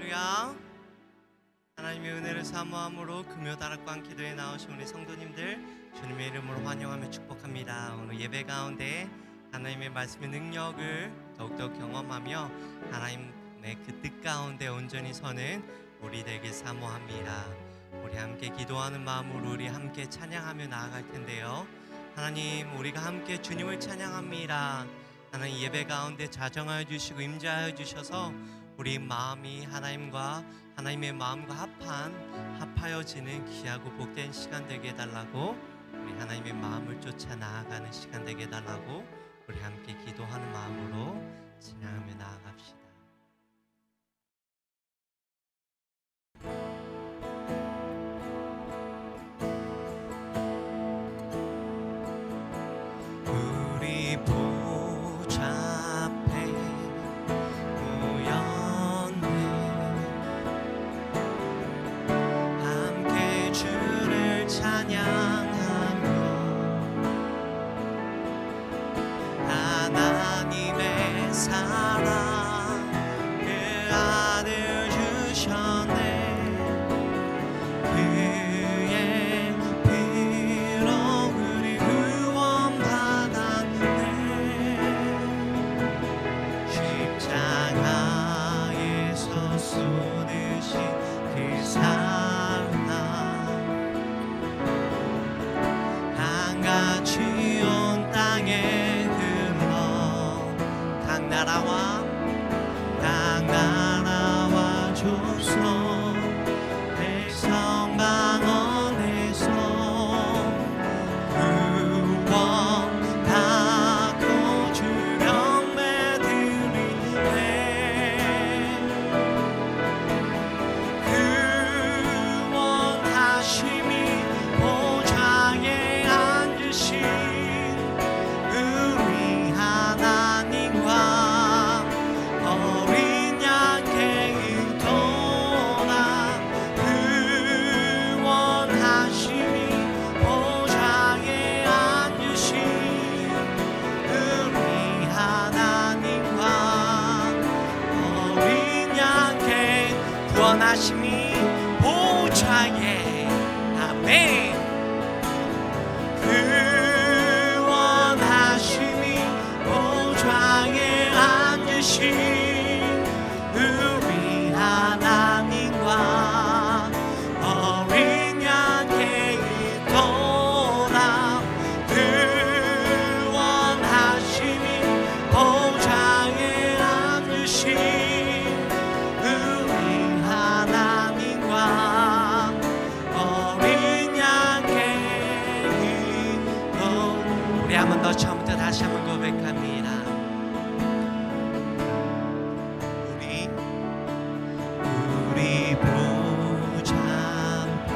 할렐루야. 하나님의 은혜를 사모함으로 금요 다락방 기도에 나오신 우리 성도님들 주님의 이름으로 환영하며 축복합니다. 오늘 예배 가운데 하나님의 말씀의 능력을 더욱더 경험하며 하나님의 그 뜻 가운데 온전히 서는 우리 되길 사모합니다. 우리 함께 기도하는 마음으로 우리 함께 찬양하며 나아갈 텐데요. 하나님, 우리가 함께 주님을 찬양합니다. 하나님, 예배 가운데 자정하여 주시고 임재하여 주셔서 우리 마음이 하나님의 마음과 합하여지는 귀하고 복된 시간 되게 해달라고, 우리 하나님의 마음을 쫓아 나아가는 시간 되게 해달라고 우리 함께 기도하는 마음으로 찬양하며 나아갑시다. 우리 보좌 사랑 그 아들 주셨네. 그의 피로 우리 구원 받았네. 십자가에서 쏟으신 그 사랑 강같이 온 땅에 당나라와 조선 백성 방언에서 구원받고 주 경배 드리네. 구원하심이 보좌에 앉으신 우리 하나님과 하심이 보좌에 아멘. 구원하심이 보좌에 앉으신 우리 하나님과 어린 양께 있도다. 구원하심이 보좌에 앉으신 한번 더 처음부터 다시 한번 고백합니다. 우리 보좌 앞에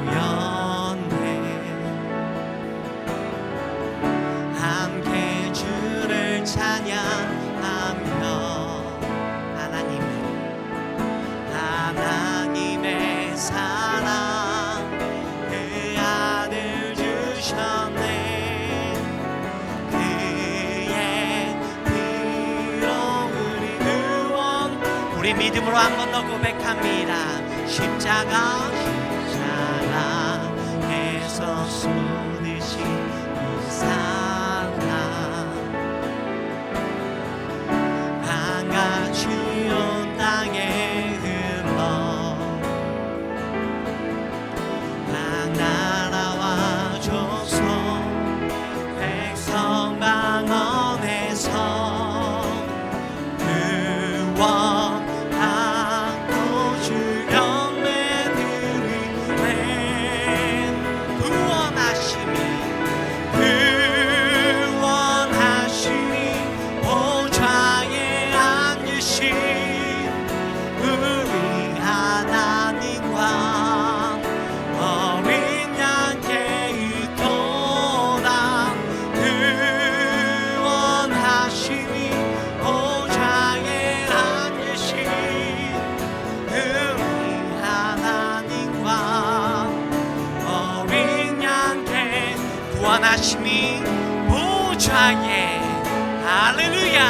모였네. 함께 주를 찬양하며 하나님의 사랑 우리 믿음으로 한 번 더 고백합니다. 십자가에서 쏟으신 그 사랑 강같이 온 땅에 흘러 당나라와 조선 백성 방언에서 구원하심이 보좌에 할렐루야.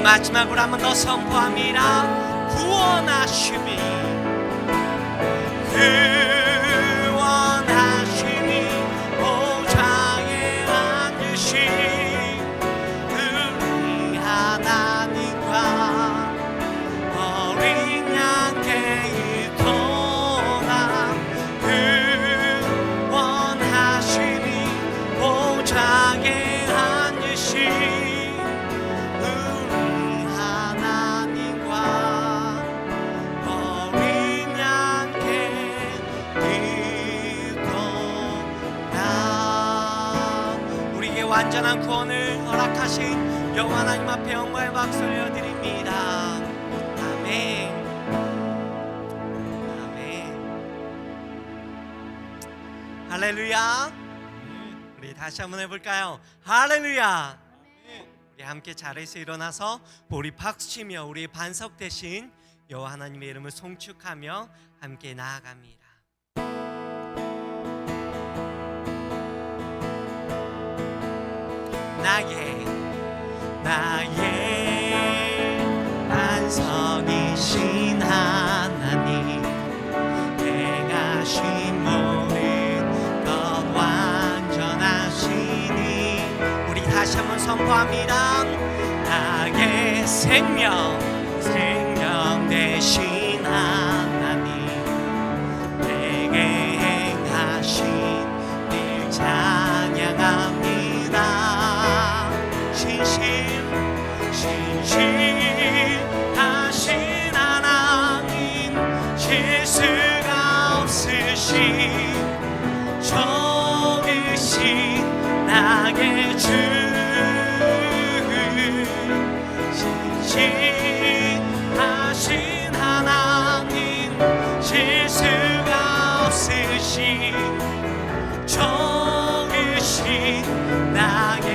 마지막으로 한 번 더 선포합니다. 구원하심이 보좌에 앉으신 우리 하나님과 어린 양의 동안 구원하심이 보좌에 앉으신 완전한 구원을 허락하신 여호와 하나님 앞에 영광의 박수 올려드립니다. 아멘. 아멘. 할렐루야. 우리 다시 한번 해볼까요? 할렐루야. 우리 함께 자리에서 일어나서 우리 박수치며 우리 반석 대신 여호와 하나님의 이름을 송축하며 함께 나아갑니다. 나의 반석이신 하나님, 행하신 모든 것 완전하시니. 우리 다시 한번 선포합니다. 나의 생명 되신 하나님, 내게 행하신 일 찬양합니다. 신실하신 하나님, 실수가 없으신 좋으신 나의 주, 신실하신 하나님, 실수가 없으신 좋으신 나의.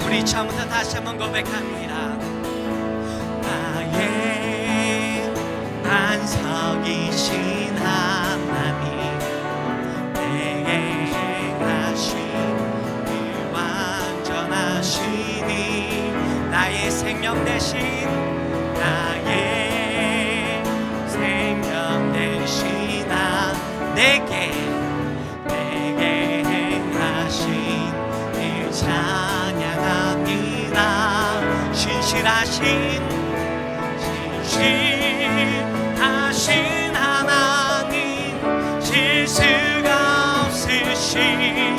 우리 처음부터 다시 한번 고백합니다. 나의 반석이신 하나님, 내게 행하신 일 완전하시니. 나의 생명 대신, 나의 생명 대신 내게 행하신 일 찬양합니다. 신실하신 하나님, 실수가 없으신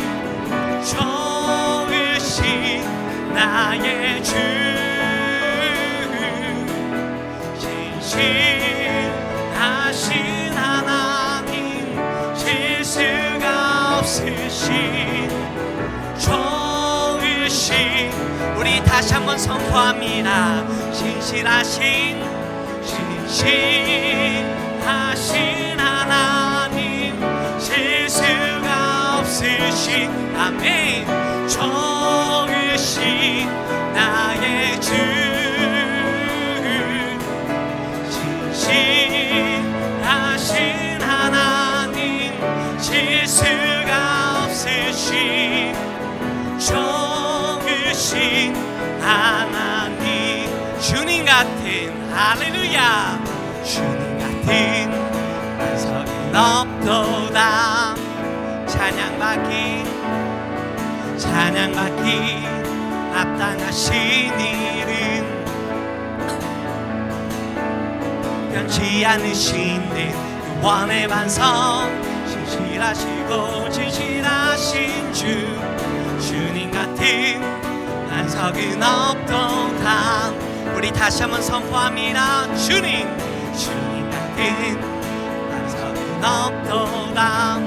좋으신 나의 주, 신실하신 하나님, 실수가 없으신 좋으신. 우리 다시 한번 선포합니다. 신실하신 하나님, 실수가 없으신 아멘 좋으신 나의 주, 신실하신 하나님, 실수가 없으신 좋으신 하나님, 주님 같은 할렐루야, 주님 같은 반석은 없도다. 찬양받기 합당하신 이름, 변치 않으신 구원의 반석, 신실하시고 진실하신 주, 주님 같은 반석은 없도다. 우리 다시 한번 선포합니다. 주님 같은 반석은 없도다.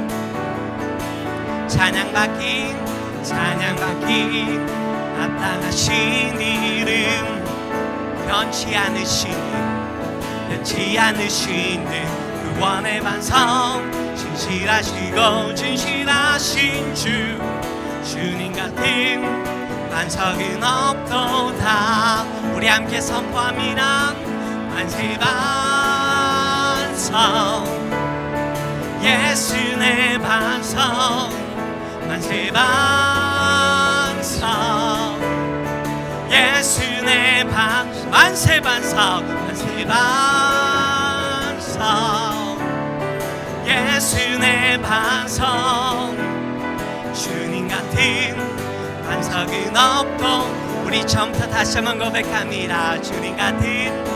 찬양받기 합당하신 이름, 변치 않으시는 구원의 반석, 신실하시고 진실하신 주, 주님 같은 반석은 없도다. 우리 함께 선포합니다. 만세 반석, 예수 내 반석, 만세 반석, 예수 내 반석, 만세 반석 만세 반석 예수 내 반석 주님 같은 반석은 없고 우리 처음부터 다시 한번 고백합니다. 주님 같은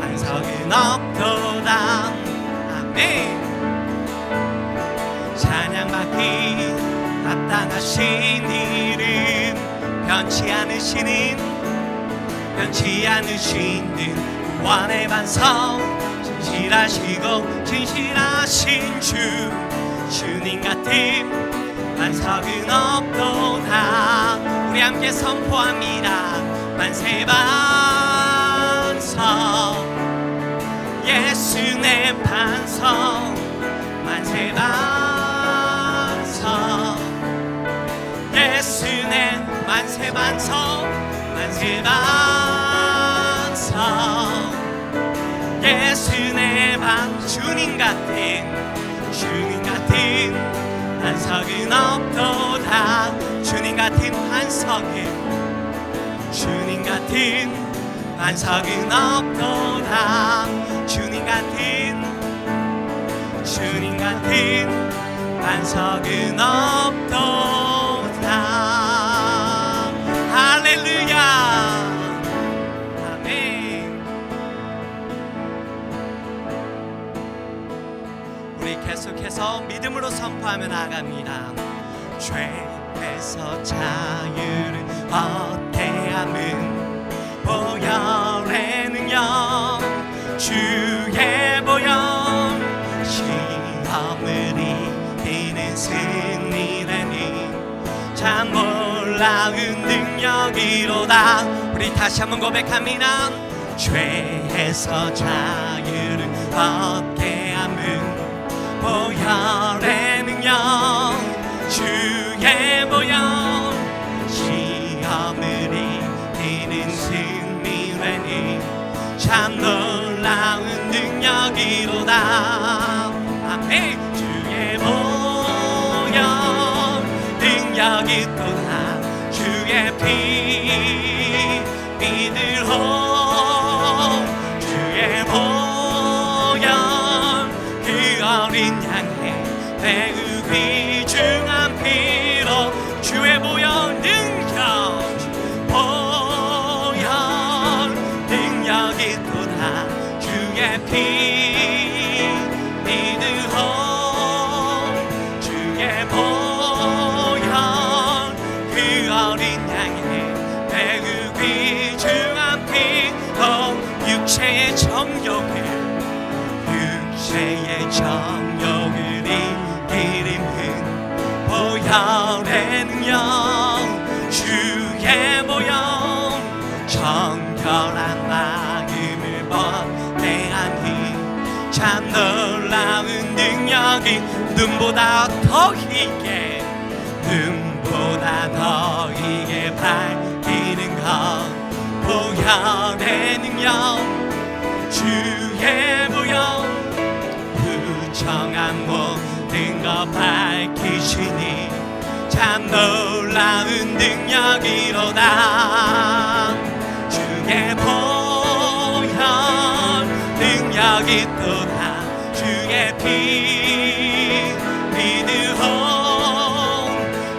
반석은 없도다. 아멘. 찬양받기 합당하신 이름 변치 않으시는 구원의 반석 진실하신 주 주님 같은 반석은 없도다. 우리 함께 선포합니다. 만세 반석 예수 내 반석 만세 반석 예수 내 만세 반석 만세 반석 예수 내 반 주님 같은 반석은 없도다. 주님 같은 반석은 없도다. 주님 같은 반석은 없도다. 할렐루야. 아멘. 우리 계속해서 믿음으로 선포하며 나아갑니다. 죄에서 자유를 얻게 함은 보혈의 능력 주의 보혈 시험을 이기는 승리라니 참 놀라운 능력이로다. 우리 다시 한번 고백합니다. 죄에서 자유를 얻게 함은 보혈의 능력 주의 보혈 시험을 이기는 승리라니 참 놀라운 능력이로다. 아멘. 주의 보혈 능력이 또다. 주의 피 믿으로 주의 보혈 그 어린 양의 매우 귀중한 피로 주의 보혈 능력이 또다. 주의 피 믿으로 주의 보혈 그 어린 양의 매우 귀중한 피로 육체의 정욕을 이기는 보혈의 능력 주의 보혈 정결한 마음을 번뇌하니 참 놀라운 능력이 눈보다 더 희게 밝히는 것 보혈의 능력 주의 보혈 부정한 모든 것 밝히시니 참 놀라운 능력이로다. 주의 보혈 능력이 또다. 주의 피 믿으오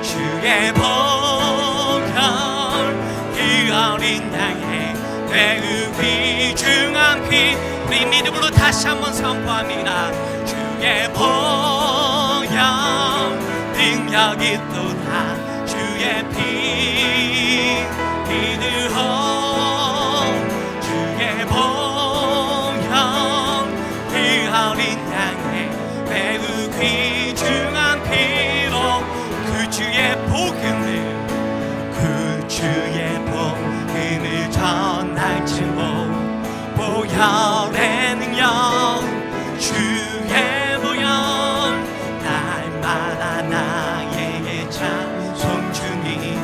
주의 보혈 그 어린 양의 매우 귀중한 피 우리 믿음으로 다시 한번 선포합니다. 주의 보혈 능력이 또다. 주의 피 믿으오 주의 보혈 그 어린 양의 매우 귀중한 피로 그 주의 복음을 전할지모 보혈의 능력 주의 보혈 날마다 나에게 찬송 주니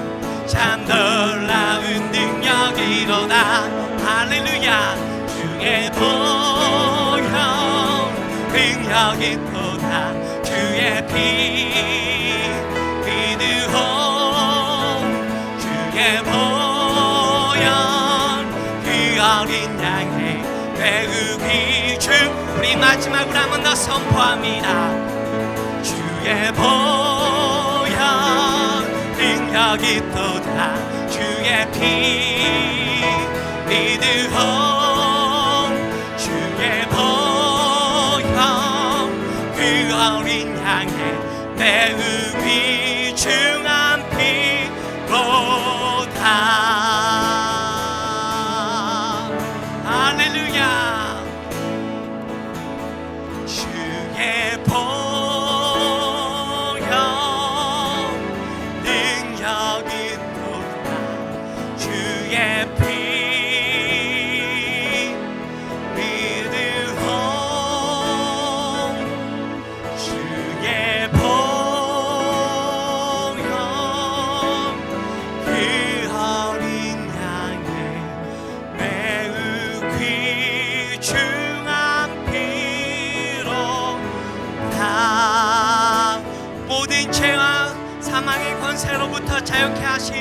참 놀라운 능력이로다. 할렐루야. 주의 보혈 능력이 또다. 주의 피 믿으오 주의 보혈 마지막으로 한 번 더 선포합니다. 주의 보혈 능력이 있도다. 주의 피 믿으오. 주의 보혈 그 어린 양의 매우 귀중한 피로다. 할렐루야. 주의 보혈 능력이 있도다. 주의 피 믿으오. 주의 보혈 그 어린 양의 매우 귀중한 피로다. 모든 죄와 사망의 권세로부터 자유케 하신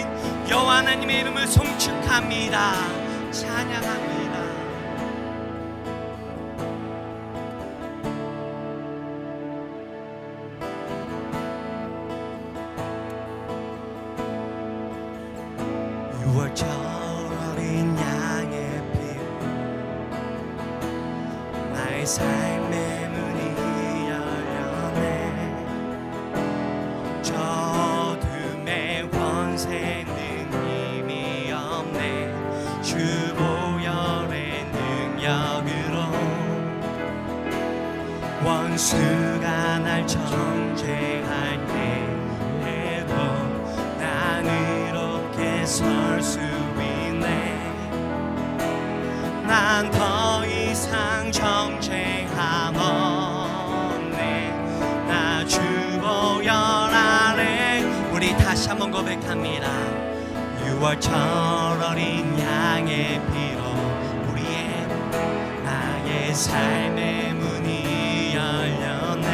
여호와 하나님의 이름을 송축합니다. 찬양합니다. 유월절 어린 양의 피로 나의 삶의 문이 열렸네. 저 어둠의 권세는 힘이 없네. 주 보혈의 능력으로 원수가 날 정죄할 때에도 난 이렇게 설 수 있네. 난 더 이상 정죄함 없네. 나 주 보혈 아래. 우리 다시 한번 고백합니다. 유월절 어린 양의 피로 우리의 나의 삶의 문이 열렸네.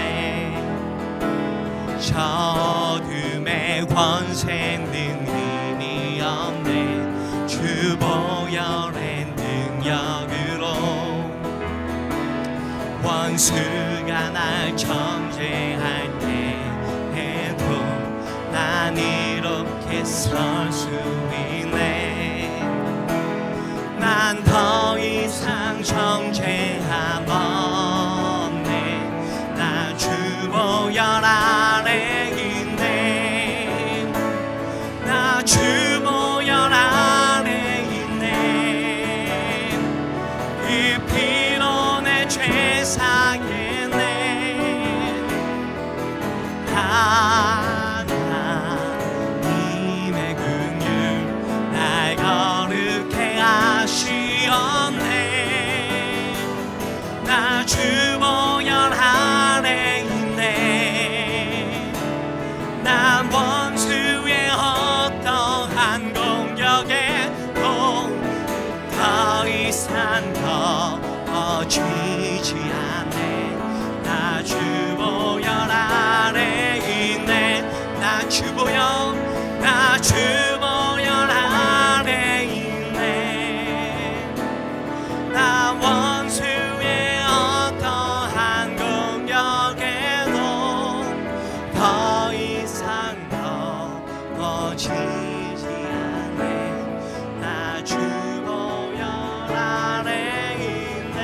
저 어둠의 권세는 힘이 없네. 주 보혈의 능력으로 원수가 날 정죄할 때에도 난 이렇게 설 수 있네. 난 더 이상 정죄함 없네. 나 주 보혈 아래 있네. 나 주 보혈 아래 있네. 이 피로 내 죄 사겠네. 하나님의 긍휼 날 거룩해 하시었네. 나 주 보혈 아래 있네. 난 원수의 어떠한 공격에도 더 이상 넘어지지 않네. 나 주 보혈 아래 있네. 나 주 보혈 아래 있네. 나 원수의 어떠한 공격에도 더 이상 넘어지지 않네. 나 주 보혈 아래 있네.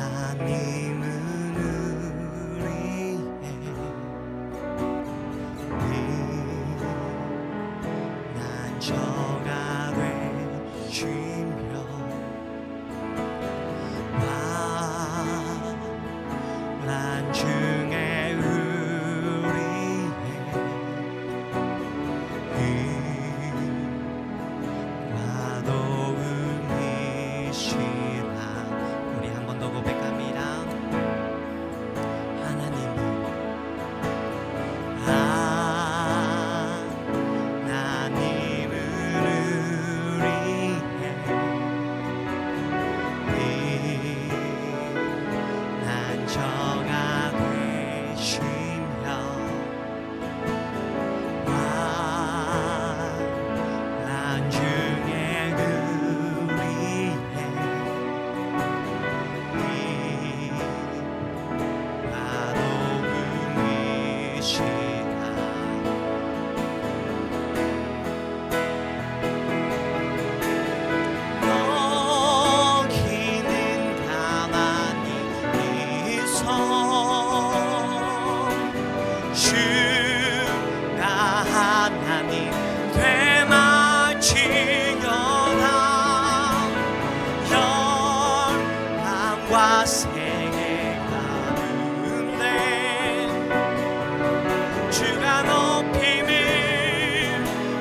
하나님은 우리의 난처가 되시며 난중에 우리의 도움이시라. 우리 한 번 더 고백합니다. 땅과 세계 가운데 주가 높임을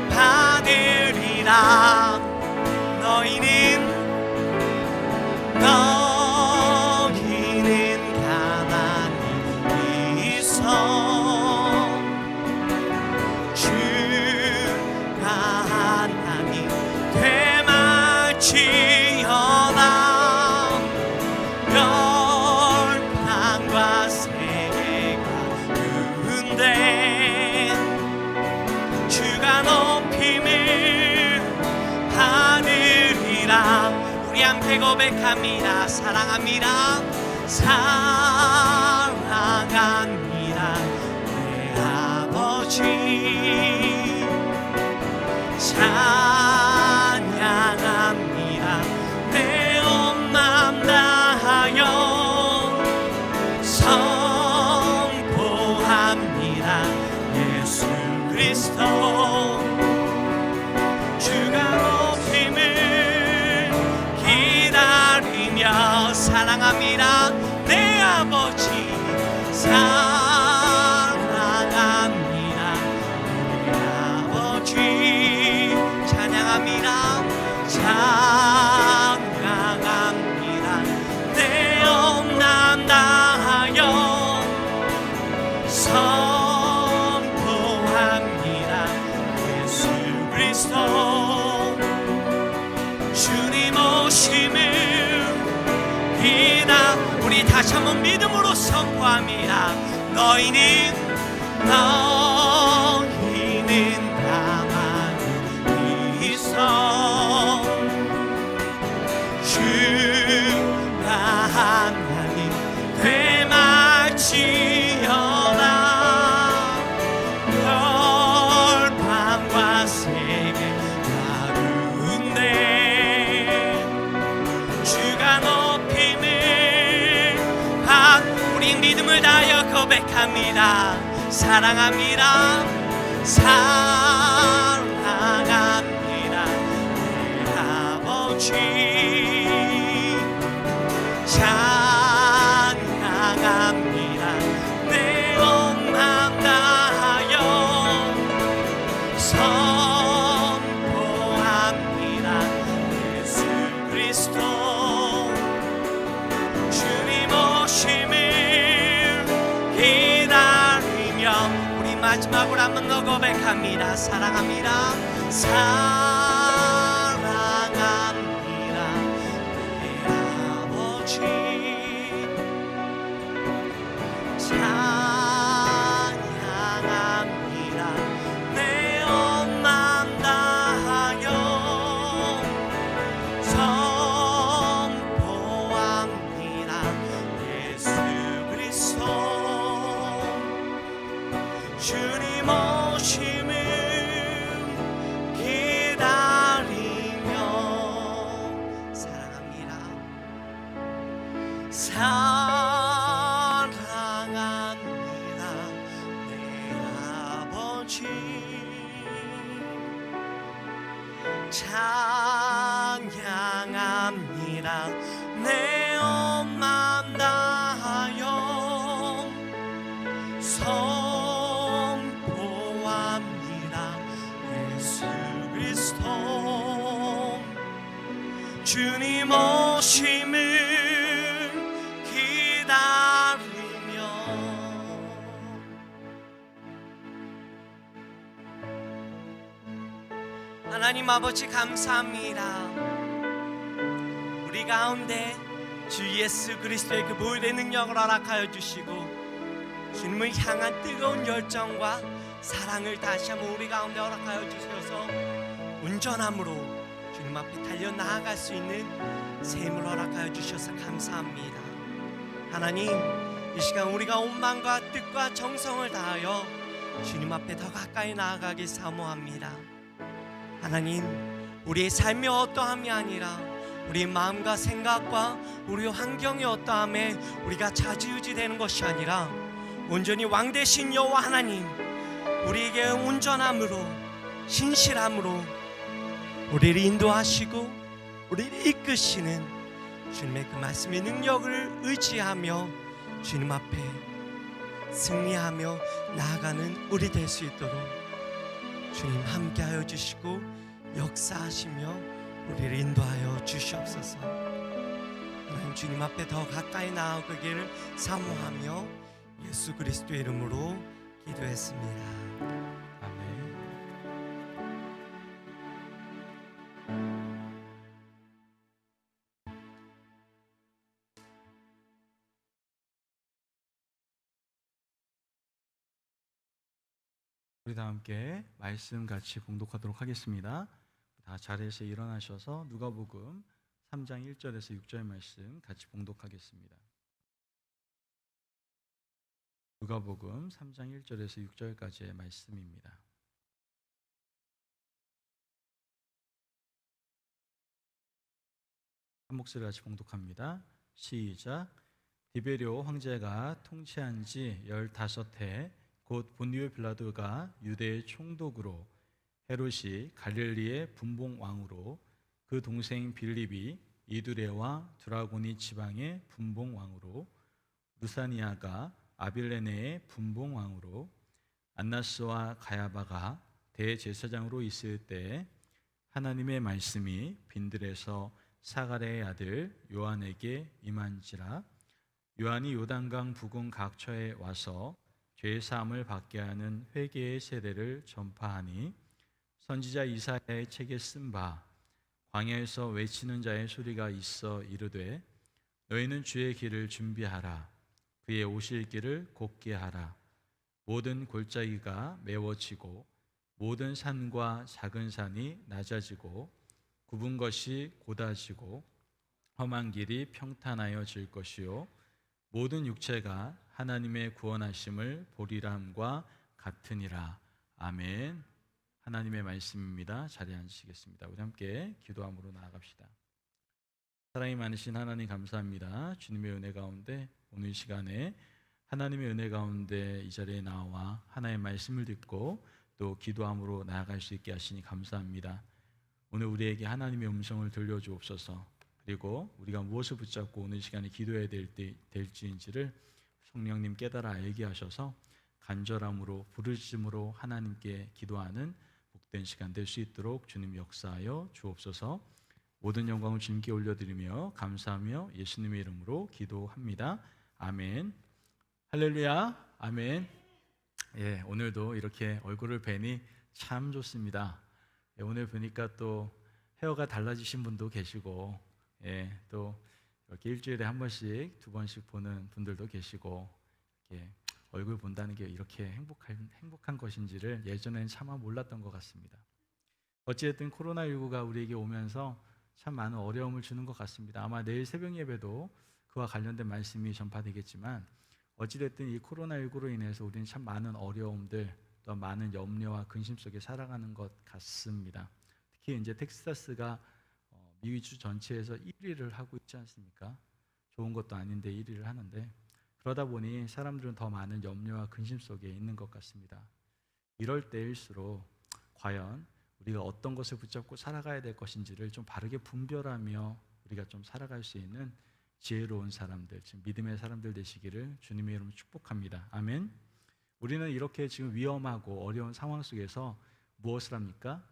받으리라. 너희는 가만히 있어 주가 하나님 되말지어다. 열방과 세계 가운데 주가 높임을 받으리라. 우리 함께 고백합니다. 사랑합니다. 사랑합니다 내 아버지. 찬양합니다 내 온 맘 다하여. 선포합니다 예수 그리스도 주가 높임을 기다리며. 사랑합니다 내 아버지. 사랑합니다 내 아버지. 찬양합니다 찬양합니다 내 온 맘 다하여. 선포합니다 예수 그리스도 주님 오심을 기다. 우리 다시 한번 믿음으로 선포합니다. 너희는 가만히 있어 주가 하나님 되말지어다. 열방과 세계 가운데 주가 높임을 받. 우리 믿음을 다하여 고백합니다. 사랑합니다 사랑합니다 내 아버지. 찬양합니다 내 온 맘 다하여. 선포합니다 예수 그리스도 주님 오심을 기다리며. 우리 마지막으로 한 번 더 고백합니다. 사랑합니다 사랑합니다 내 아버지. 찬양합니다 내 온 맘 다하여. 선포합니다 예수 그리스도 주님 오심을 기다리며. 사랑합니다 사랑합니다 내 아버지. 찬양합니다 내 온 맘 다하여. 선포합니다 예수 그리스도 주님 오심을 기다리며. 하나님 아버지 감사합니다. 우리 가운데 주 예수 그리스도의 그 보혈의 능력을 허락하여 주시고 주님을 향한 뜨거운 열정과 사랑을 다시 한번 우리 가운데 허락하여 주셔서 온전함으로 주님 앞에 달려 나아갈 수 있는 삶을 허락하여 주셔서 감사합니다. 하나님, 이 시간 우리가 온 마음과 뜻과 정성을 다하여 주님 앞에 더 가까이 나아가길 사모합니다. 하나님, 우리의 삶이 어떠함이 아니라 우리의 마음과 생각과 우리의 환경이 어떠함에 우리가 좌지우지되는 것이 아니라 온전히 왕 되신 여호와 하나님, 우리에게 온전함으로 신실함으로 우리를 인도하시고 우리를 이끄시는 주님의 그 말씀의 능력을 의지하며 주님 앞에 승리하며 나아가는 우리 될 수 있도록 주님 함께하여 주시고 역사하시며 우리를 인도하여 주시옵소서. 하나님 주님 앞에 더 가까이 나아가기를 사모하며 예수 그리스도의 이름으로 기도했습니다. 아멘. 우리 다 함께 말씀 같이 봉독하도록 하겠습니다. 다 자리에서 일어나셔서 누가복음 3장 1절에서 6절 말씀 같이 봉독하겠습니다. 누가복음 3장 1절에서 6절까지의 말씀입니다. 한 목소리 같이 봉독합니다. 시작. 디베리오 황제가 통치한 지 15해 곧 본디오 빌라도가 유대의 총독으로 헤롯이 갈릴리의 분봉 왕으로 그 동생 빌립이 이두레와 드라고니 지방의 분봉 왕으로 루사니아가 아빌레네의 분봉 왕으로 안나스와 가야바가 대제사장으로 있을 때 하나님의 말씀이 빈들에서 사가랴의 아들 요한에게 임한지라. 요한이 요단강 부근 각처에 와서 죄 사함을 받게 하는 회개의 세례를 전파하니 선지자 이사야의 책에 쓴 바 광야에서 외치는 자의 소리가 있어 이르되 너희는 주의 길을 준비하라. 그의 오실 길을 곧게 하라. 모든 골짜기가 메워지고 모든 산과 작은 산이 낮아지고 굽은 것이 곧아지고 험한 길이 평탄하여질 것이요 모든 육체가 하나님의 구원하심을 보리람과 같으니라. 아멘. 하나님의 말씀입니다. 자리에 앉으시겠습니다. 우리 함께 기도함으로 나아갑시다. 사랑이 많으신 하나님 감사합니다. 주님의 은혜 가운데 오늘 시간에 하나님의 은혜 가운데 이 자리에 나와 하나님의 말씀을 듣고 또 기도함으로 나아갈 수 있게 하시니 감사합니다. 오늘 우리에게 하나님의 음성을 들려주옵소서. 그리고 우리가 무엇을 붙잡고 오늘 시간에 기도해야 될지인지를 성령님 깨달아 알게 하셔서 간절함으로 부르짖음으로 하나님께 기도하는 복된 시간 될 수 있도록 주님 역사하여 주옵소서. 모든 영광을 주님께 올려드리며 감사하며 예수님의 이름으로 기도합니다. 아멘. 할렐루야. 아멘. 예, 오늘도 이렇게 얼굴을 뵈니 참 좋습니다. 예, 오늘 보니까 또 헤어가 달라지신 분도 계시고, 예, 또 이렇게 일주일에 한 번씩, 두 번씩 보는 분들도 계시고, 이렇게 얼굴 본다는 게 이렇게 행복한 것인지를 예전에는 차마 몰랐던 것 같습니다. 어찌됐든 코로나19가 우리에게 오면서 참 많은 어려움을 주는 것 같습니다. 아마 내일 새벽 예배도 그와 관련된 말씀이 전파되겠지만 어찌됐든 이 코로나19로 인해서 우리는 참 많은 어려움들 또 많은 염려와 근심 속에 살아가는 것 같습니다. 특히 이제 텍사스가 미 주 전체에서 1위를 하고 있지 않습니까? 좋은 것도 아닌데 1위를 하는데 그러다 보니 사람들은 더 많은 염려와 근심 속에 있는 것 같습니다. 이럴 때일수록 과연 우리가 어떤 것을 붙잡고 살아가야 될 것인지를 좀 바르게 분별하며 우리가 좀 살아갈 수 있는 지혜로운 사람들, 지금 믿음의 사람들 되시기를 주님의 이름으로 축복합니다. 아멘. 우리는 이렇게 지금 위험하고 어려운 상황 속에서 무엇을 합니까?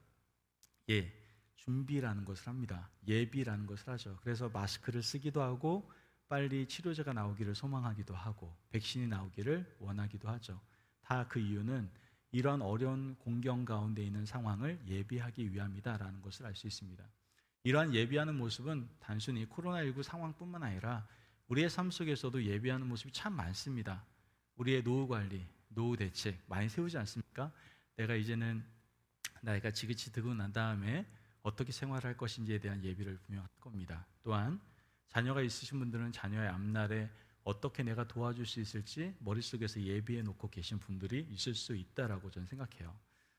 예, 준비라는 것을 합니다. 예비라는 것을 하죠. 그래서 마스크를 쓰기도 하고 빨리 치료제가 나오기를 소망하기도 하고 백신이 나오기를 원하기도 하죠. 다 그 이유는 이러한 어려운 공경 가운데 있는 상황을 예비하기 위함이다라는 것을 알 수 있습니다. 이러한 예비하는 모습은 단순히 코로나19 상황뿐만 아니라 우리의 삶 속에서도 예비하는 모습이 참 많습니다. 우리의 노후 관리, 노후 대책 많이 세우지 않습니까? 내가 이제는 나이가 지긋이 들고 난 다음에 어떻게 생활할 것인지에 대한 예비를 분명할 겁니다. 또한 자녀가 있으신 분들은 자녀의 앞날에 어떻게 내가 도와줄 수 있을지 머릿속에서 예비해 놓고 계신 분들이 있을 수 있다라고 저는 생각해요.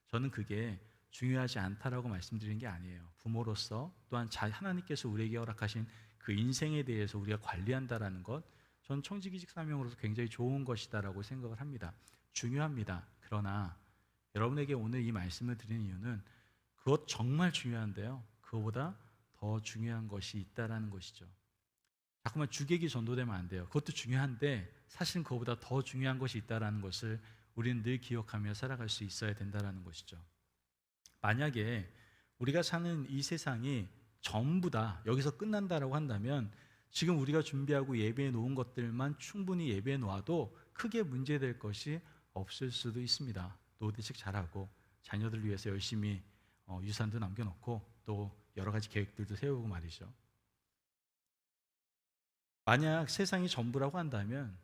저는 그게 중요하지 않다라고 말씀드리는 게 아니에요. 부모로서 또한 하나님께서 우리에게 허락하신 그 인생에 대해서 우리가 관리한다라는 것, 전 청지기직 사명으로서 굉장히 좋은 것이다라고 생각을 합니다. 중요합니다. 그러나 여러분에게 오늘 이 말씀을 드리는 이유는 그것 정말 중요한데요. 그거보다 더 중요한 것이 있다라는 것이죠. 자꾸만 주객이 전도되면 안 돼요. 그것도 중요한데 사실 그거보다 더 중요한 것이 있다는 것을 우리는 늘 기억하며 살아갈 수 있어야 된다는 것이죠. 만약에 우리가 사는 이 세상이 전부 다 여기서 끝난다라고 한다면 지금 우리가 준비하고 예배해 놓은 것들만 충분히 예배해 놓아도 크게 문제될 것이 없을 수도 있습니다. 노후대책 잘하고 자녀들 위해서 열심히 유산도 남겨놓고 또 여러 가지 계획들도 세우고 말이죠. 만약 세상이 전부라고 한다면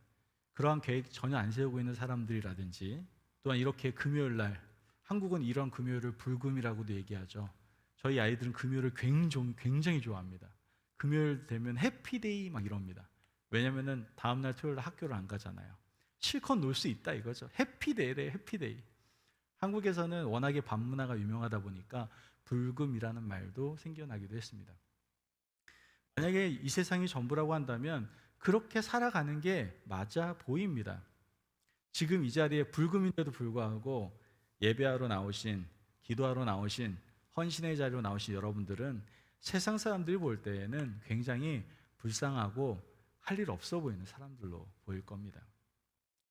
그러한 계획 전혀 안 세우고 있는 사람들이라든지 또한 이렇게 금요일 날, 한국은 이런 금요일을 불금이라고도 얘기하죠. 저희 아이들은 금요일을 굉장히 좋아합니다. 금요일 되면 해피데이 막 이럽니다. 왜냐면은 다음날 토요일 날 학교를 안 가잖아요. 실컷 놀 수 있다 이거죠. 해피데이래, 해피데이. 한국에서는 워낙에 밤 문화가 유명하다 보니까 불금이라는 말도 생겨나기도 했습니다. 만약에 이 세상이 전부라고 한다면 그렇게 살아가는 게 맞아 보입니다. 지금 이 자리에 불금인데도 불구하고 예배하러 나오신, 기도하러 나오신, 헌신의 자리로 나오신 여러분들은 세상 사람들이 볼 때에는 굉장히 불쌍하고 할 일 없어 보이는 사람들로 보일 겁니다.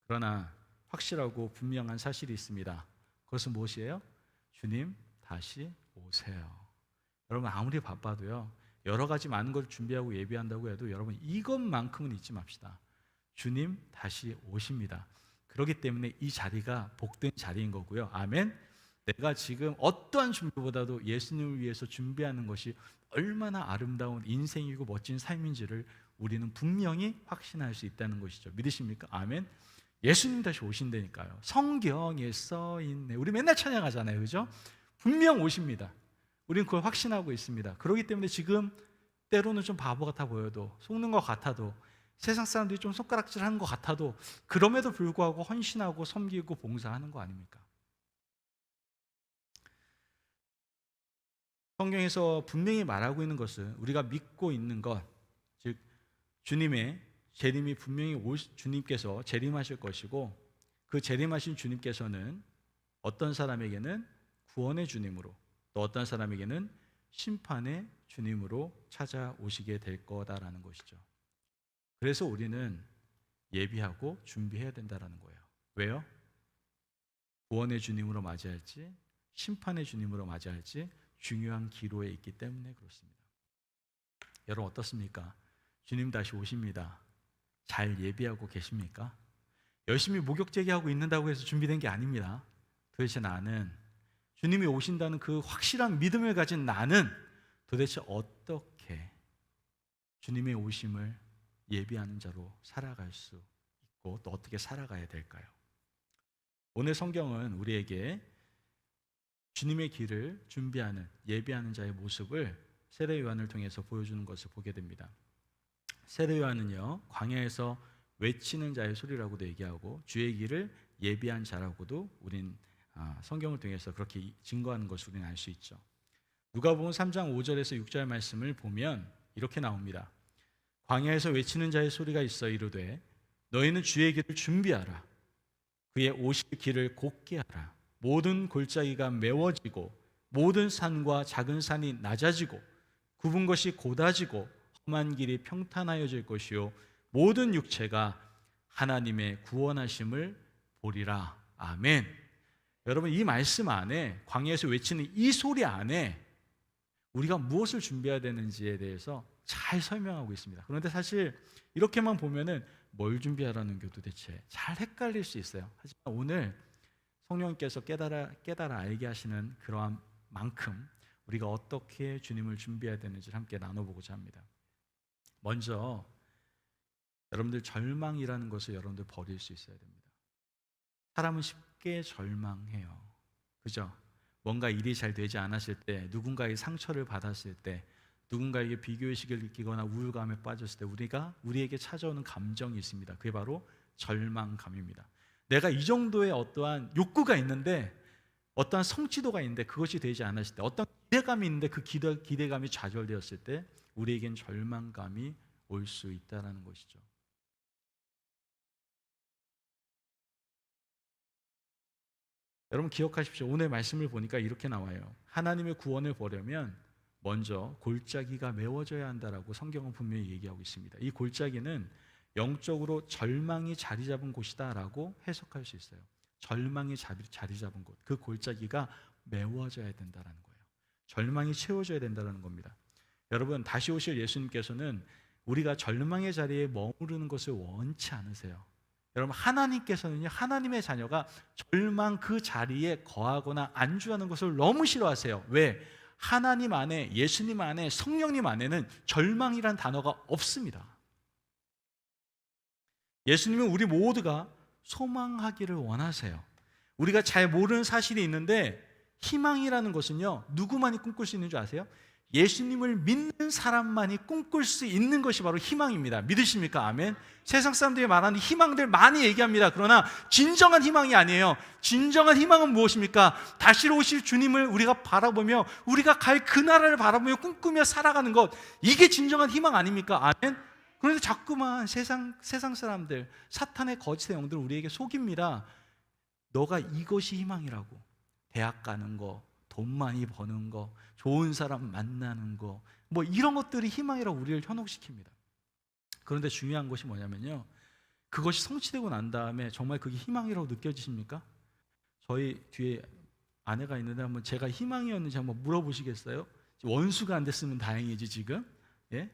그러나 확실하고 분명한 사실이 있습니다. 그것은 무엇이에요? 주님 다시 오세요. 여러분 아무리 바빠도요, 여러 가지 많은 걸 준비하고 예배한다고 해도 여러분 이것만큼은 잊지 맙시다. 주님 다시 오십니다. 그렇기 때문에 이 자리가 복된 자리인 거고요. 아멘. 내가 지금 어떠한 준비보다도 예수님을 위해서 준비하는 것이 얼마나 아름다운 인생이고 멋진 삶인지를 우리는 분명히 확신할 수 있다는 것이죠. 믿으십니까? 아멘. 예수님 다시 오신다니까요. 성경에 써있네. 우리 맨날 찬양하잖아요, 그죠? 분명 오십니다. 우리는 그걸 확신하고 있습니다. 그렇기 때문에 지금 때로는 좀 바보 같아 보여도, 속는 것 같아도, 세상 사람들이 좀 손가락질하는 것 같아도 그럼에도 불구하고 헌신하고 섬기고 봉사하는 거 아닙니까? 성경에서 분명히 말하고 있는 것은 우리가 믿고 있는 것, 즉 주님의 재림이 분명히 주님께서 재림하실 것이고 그 재림하신 주님께서는 어떤 사람에게는 구원의 주님으로 또 어떤 사람에게는 심판의 주님으로 찾아오시게 될 거다라는 것이죠. 그래서 우리는 예비하고 준비해야 된다라는 거예요. 왜요? 구원의 주님으로 맞이할지 심판의 주님으로 맞이할지 중요한 기로에 있기 때문에 그렇습니다. 여러분 어떻습니까? 주님 다시 오십니다. 잘 예비하고 계십니까? 열심히 목욕제기하고 있는다고 해서 준비된 게 아닙니다. 도대체 나는 주님이 오신다는 그 확실한 믿음을 가진 나는 도대체 어떻게 주님의 오심을 예비하는 자로 살아갈 수 있고 또 어떻게 살아가야 될까요? 오늘 성경은 우리에게 주님의 길을 준비하는 예비하는 자의 모습을 세례 요한을 통해서 보여주는 것을 보게 됩니다. 세례 요한은요 광야에서 외치는 자의 소리라고도 얘기하고 주의 길을 예비한 자라고도 우린 성경을 통해서 그렇게 증거하는 것을 우리는 알 수 있죠. 누가복음 3장 5절에서 6절 말씀을 보면 이렇게 나옵니다. 광야에서 외치는 자의 소리가 있어 이르되 너희는 주의 길을 준비하라. 그의 오실 길을 곧게 하라. 모든 골짜기가 메워지고 모든 산과 작은 산이 낮아지고 굽은 것이 곧아지고 험한 길이 평탄하여질 것이요 모든 육체가 하나님의 구원하심을 보리라. 아멘. 여러분 이 말씀 안에 광야에서 외치는 이 소리 안에 우리가 무엇을 준비해야 되는지에 대해서 잘 설명하고 있습니다. 그런데 사실 이렇게만 보면은 뭘 준비하라는 게 도대체 잘 헷갈릴 수 있어요. 하지만 오늘 성령께서 깨달아 알게 하시는 그러한 만큼 우리가 어떻게 주님을 준비해야 되는지를 함께 나눠보고자 합니다. 먼저 여러분들 절망이라는 것을 여러분들 버릴 수 있어야 됩니다. 사람은 쉽게 절망해요. 그죠? 뭔가 일이 잘 되지 않았을 때, 누군가의 상처를 받았을 때, 누군가에게 비교의식을 느끼거나 우울감에 빠졌을 때 우리에게 찾아오는 감정이 있습니다. 그게 바로 절망감입니다. 내가 이 정도의 어떠한 욕구가 있는데 어떠한 성취도가 있는데 그것이 되지 않았을 때 어떤 기대감이 있는데 그 기대감이 좌절되었을 때 우리에겐 절망감이 올 수 있다는 것이죠. 여러분 기억하십시오. 오늘 말씀을 보니까 이렇게 나와요. 하나님의 구원을 보려면 먼저 골짜기가 메워져야 한다라고 성경은 분명히 얘기하고 있습니다. 이 골짜기는 영적으로 절망이 자리 잡은 곳이다라고 해석할 수 있어요. 절망이 자리 잡은 곳, 그 골짜기가 메워져야 된다는 거예요. 절망이 채워져야 된다는 겁니다. 여러분, 다시 오실 예수님께서는 우리가 절망의 자리에 머무르는 것을 원치 않으세요. 여러분, 하나님께서는요, 하나님의 자녀가 절망 그 자리에 거하거나 안주하는 것을 너무 싫어하세요. 왜? 하나님 안에, 예수님 안에, 성령님 안에는 절망이란 단어가 없습니다. 예수님은 우리 모두가 소망하기를 원하세요. 우리가 잘 모르는 사실이 있는데, 희망이라는 것은요, 누구만이 꿈꿀 수 있는 줄 아세요? 예수님을 믿는 사람만이 꿈꿀 수 있는 것이 바로 희망입니다. 믿으십니까? 아멘. 세상 사람들이 말하는 희망들 많이 얘기합니다. 그러나 진정한 희망이 아니에요. 진정한 희망은 무엇입니까? 다시 오실 주님을 우리가 바라보며, 우리가 갈 그 나라를 바라보며 꿈꾸며 살아가는 것, 이게 진정한 희망 아닙니까? 아멘. 그런데 자꾸만 세상 사람들, 사탄의 거짓의 영들 우리에게 속입니다. 너가 이것이 희망이라고. 대학 가는 거, 돈 많이 버는 거, 좋은 사람 만나는 거, 뭐 이런 것들이 희망이라고 우리를 현혹시킵니다. 그런데 중요한 것이 뭐냐면요, 그것이 성취되고 난 다음에 정말 그게 희망이라고 느껴지십니까? 저희 뒤에 아내가 있는데 한번 제가 희망이었는지 한번 물어보시겠어요? 원수가 안 됐으면 다행이지 지금. 예?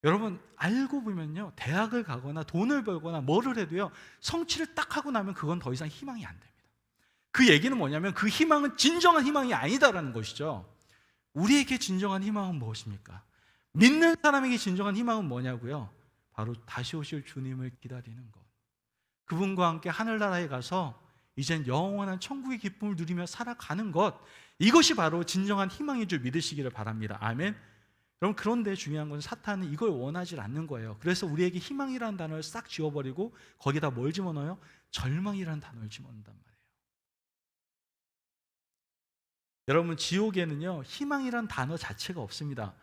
여러분, 알고 보면요, 대학을 가거나 돈을 벌거나 뭐를 해도요, 성취를 딱 하고 나면 그건 더 이상 희망이 안 됩니다. 그 얘기는 뭐냐면 그 희망은 진정한 희망이 아니다라는 것이죠. 우리에게 진정한 희망은 무엇입니까? 믿는 사람에게 진정한 희망은 뭐냐고요? 바로 다시 오실 주님을 기다리는 것, 그분과 함께 하늘나라에 가서 이젠 영원한 천국의 기쁨을 누리며 살아가는 것, 이것이 바로 진정한 희망인 줄 믿으시기를 바랍니다. 아멘. 여러분, 그런데 중요한 것은 사탄은 이걸 원하지 않는 거예요. 그래서 우리에게 희망이라는 단어를 싹 지워버리고 거기다 뭘 집어넣어요? 절망이라는 단어를 집어넣는단 말이에요. 여러분, 지옥에는요, 희망이란 단어 자체가 없습니다.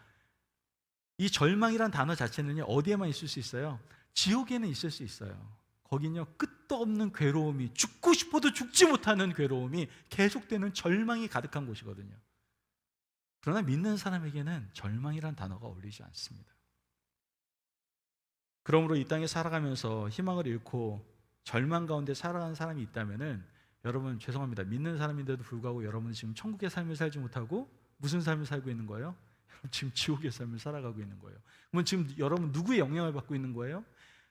이 절망이란 단어 자체는요, 어디에만 있을 수 있어요? 지옥에는 있을 수 있어요. 거긴요, 끝도 없는 괴로움이, 죽고 싶어도 죽지 못하는 괴로움이 계속되는 절망이 가득한 곳이거든요. 그러나 믿는 사람에게는 절망이란 단어가 어울리지 않습니다. 그러므로 이 땅에 살아가면서 희망을 잃고 절망 가운데 살아가는 사람이 있다면은, 여러분 죄송합니다. 믿는 사람인데도 불구하고 여러분은 지금 천국의 삶을 살지 못하고 무슨 삶을 살고 있는 거예요? 지금 지옥의 삶을 살아가고 있는 거예요. 그러면 지금 여러분 누구의 영향을 받고 있는 거예요?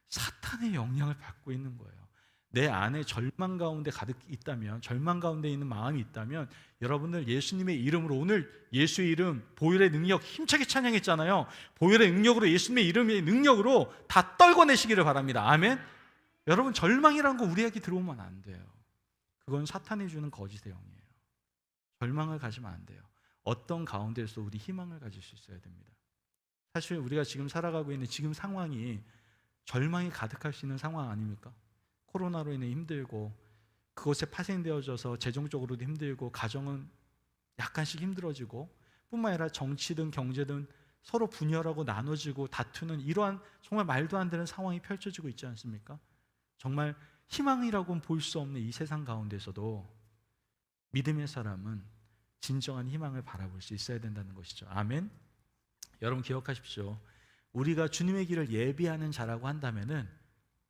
사탄의 영향을 받고 있는 거예요. 내 안에 절망 가운데 가득 있다면, 절망 가운데 있는 마음이 있다면, 여러분들 예수님의 이름으로, 오늘 예수의 이름, 보혈의 능력 힘차게 찬양했잖아요. 보혈의 능력으로, 예수님의 이름의 능력으로 다 떨궈내시기를 바랍니다. 아멘. 여러분, 절망이라는 거 우리에게 들어오면 안 돼요. 그건 사탄이 주는 거짓의 영이에요. 절망을 가지면 안 돼요. 어떤 가운데서 우리 희망을 가질 수 있어야 됩니다. 사실 우리가 지금 살아가고 있는 지금 상황이 절망이 가득할 수 있는 상황 아닙니까? 코로나로 인해 힘들고, 그것에 파생되어져서 재정적으로도 힘들고, 가정은 약간씩 힘들어지고, 뿐만 아니라 정치든 경제든 서로 분열하고 나눠지고 다투는 이러한 정말 말도 안 되는 상황이 펼쳐지고 있지 않습니까? 정말 희망이라고는 볼 수 없는 이 세상 가운데서도 믿음의 사람은 진정한 희망을 바라볼 수 있어야 된다는 것이죠. 아멘. 여러분 기억하십시오. 우리가 주님의 길을 예비하는 자라고 한다면은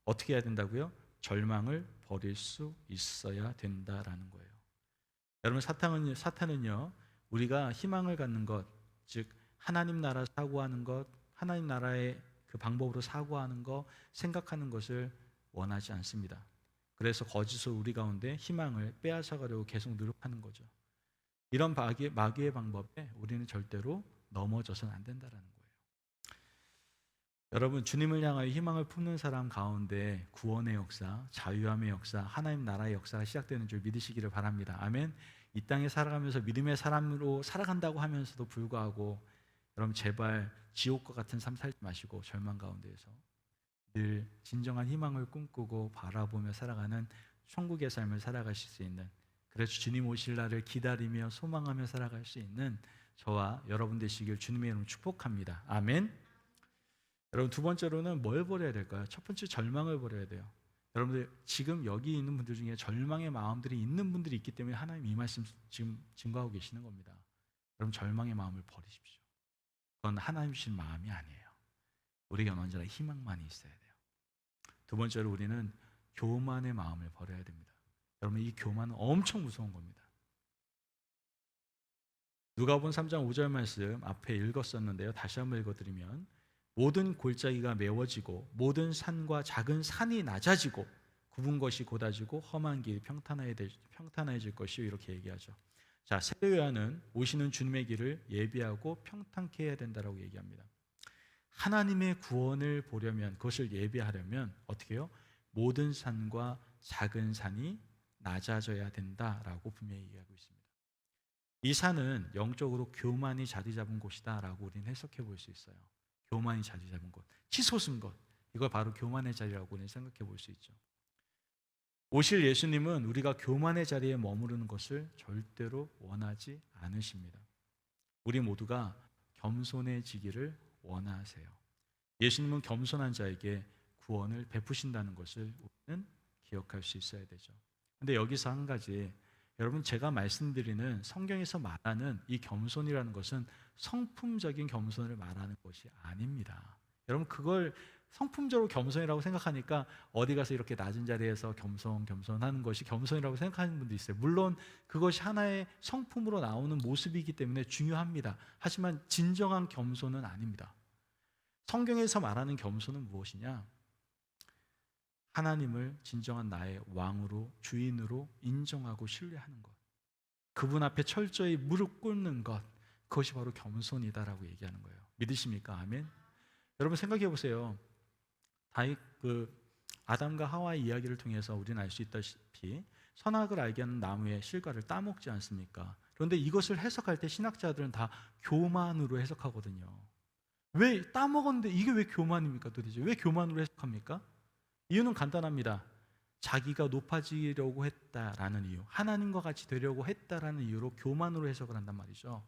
어떻게 해야 된다고요? 절망을 버릴 수 있어야 된다라는 거예요. 여러분, 사탄은요, 우리가 희망을 갖는 것, 즉 하나님 나라 사고하는 것, 하나님 나라의 그 방법으로 사고하는 것, 생각하는 것을 원하지 않습니다. 그래서 거짓으로 우리 가운데 희망을 빼앗아가려고 계속 노력하는 거죠. 이런 마귀의 방법에 우리는 절대로 넘어져서는 안 된다는 거예요. 여러분, 주님을 향하여 희망을 품는 사람 가운데 구원의 역사, 자유함의 역사, 하나님 나라의 역사가 시작되는 줄 믿으시기를 바랍니다. 아멘. 이 땅에 살아가면서 믿음의 사람으로 살아간다고 하면서도 불구하고, 여러분 제발 지옥과 같은 삶 살지 마시고 절망 가운데에서 늘 진정한 희망을 꿈꾸고 바라보며 살아가는 천국의 삶을 살아가실 수 있는, 그래서 주님 오실 날을 기다리며 소망하며 살아갈 수 있는 저와 여러분 되시길 주님의 이름으로 축복합니다. 아멘. 여러분, 두 번째로는 뭘 버려야 될까요? 첫 번째, 절망을 버려야 돼요. 여러분들 지금 여기 있는 분들 중에 절망의 마음들이 있는 분들이 있기 때문에 하나님 이 말씀 지금 증거하고 계시는 겁니다. 여러분 절망의 마음을 버리십시오. 그건 하나님 주신 마음이 아니에요. 우리에게는 언제나 희망만이 있어야 돼요. 두 번째로 우리는 교만의 마음을 버려야 됩니다. 여러분 이 교만은 엄청 무서운 겁니다. 누가복음 3장 5절 말씀 앞에 읽었었는데요. 다시 한번 읽어드리면 모든 골짜기가 메워지고 모든 산과 작은 산이 낮아지고 굽은 것이 곧아지고 험한 길이 평탄해질 것이요 이렇게 얘기하죠. 자, 세례요한은 오시는 주님의 길을 예비하고 평탄케 해야 된다라고 얘기합니다. 하나님의 구원을 보려면 그것을 예비하려면 어떻게 해요? 모든 산과 작은 산이 낮아져야 된다라고 분명히 얘기하고 있습니다. 이 산은 영적으로 교만이 자리 잡은 곳이다라고 우리는 해석해 볼 수 있어요. 교만이 자리 잡은 곳, 치솟은 것, 이걸 바로 교만의 자리라고 우리는 생각해 볼 수 있죠. 오실 예수님은 우리가 교만의 자리에 머무르는 것을 절대로 원하지 않으십니다. 우리 모두가 겸손해지기를 원하세요. 예수님은 겸손한 자에게 구원을 베푸신다는 것을 우리는 기억할 수 있어야 되죠. 근데 여기서 한 가지, 여러분 제가 말씀드리는 성경에서 말하는 이 겸손이라는 것은 성품적인 겸손을 말하는 것이 아닙니다. 여러분 그걸 성품적으로 겸손이라고 생각하니까 어디 가서 이렇게 낮은 자리에서 겸손하는 것이 겸손이라고 생각하는 분도 있어요. 물론 그것이 하나의 성품으로 나오는 모습이기 때문에 중요합니다. 하지만 진정한 겸손은 아닙니다. 성경에서 말하는 겸손은 무엇이냐? 하나님을 진정한 나의 왕으로 주인으로 인정하고 신뢰하는 것, 그분 앞에 철저히 무릎 꿇는 것, 그것이 바로 겸손이다라고 얘기하는 거예요. 믿으십니까? 아멘. 여러분 생각해 보세요. 아담과 하와의 이야기를 통해서 우리는 알 수 있다시피 선악을 알게 하는 나무의 실과를 따먹지 않습니까? 그런데 이것을 해석할 때 신학자들은 다 교만으로 해석하거든요. 왜 따먹었는데 이게 왜 교만입니까? 도대체 왜 교만으로 해석합니까? 이유는 간단합니다. 자기가 높아지려고 했다라는 이유, 하나님과 같이 되려고 했다라는 이유로 교만으로 해석을 한단 말이죠.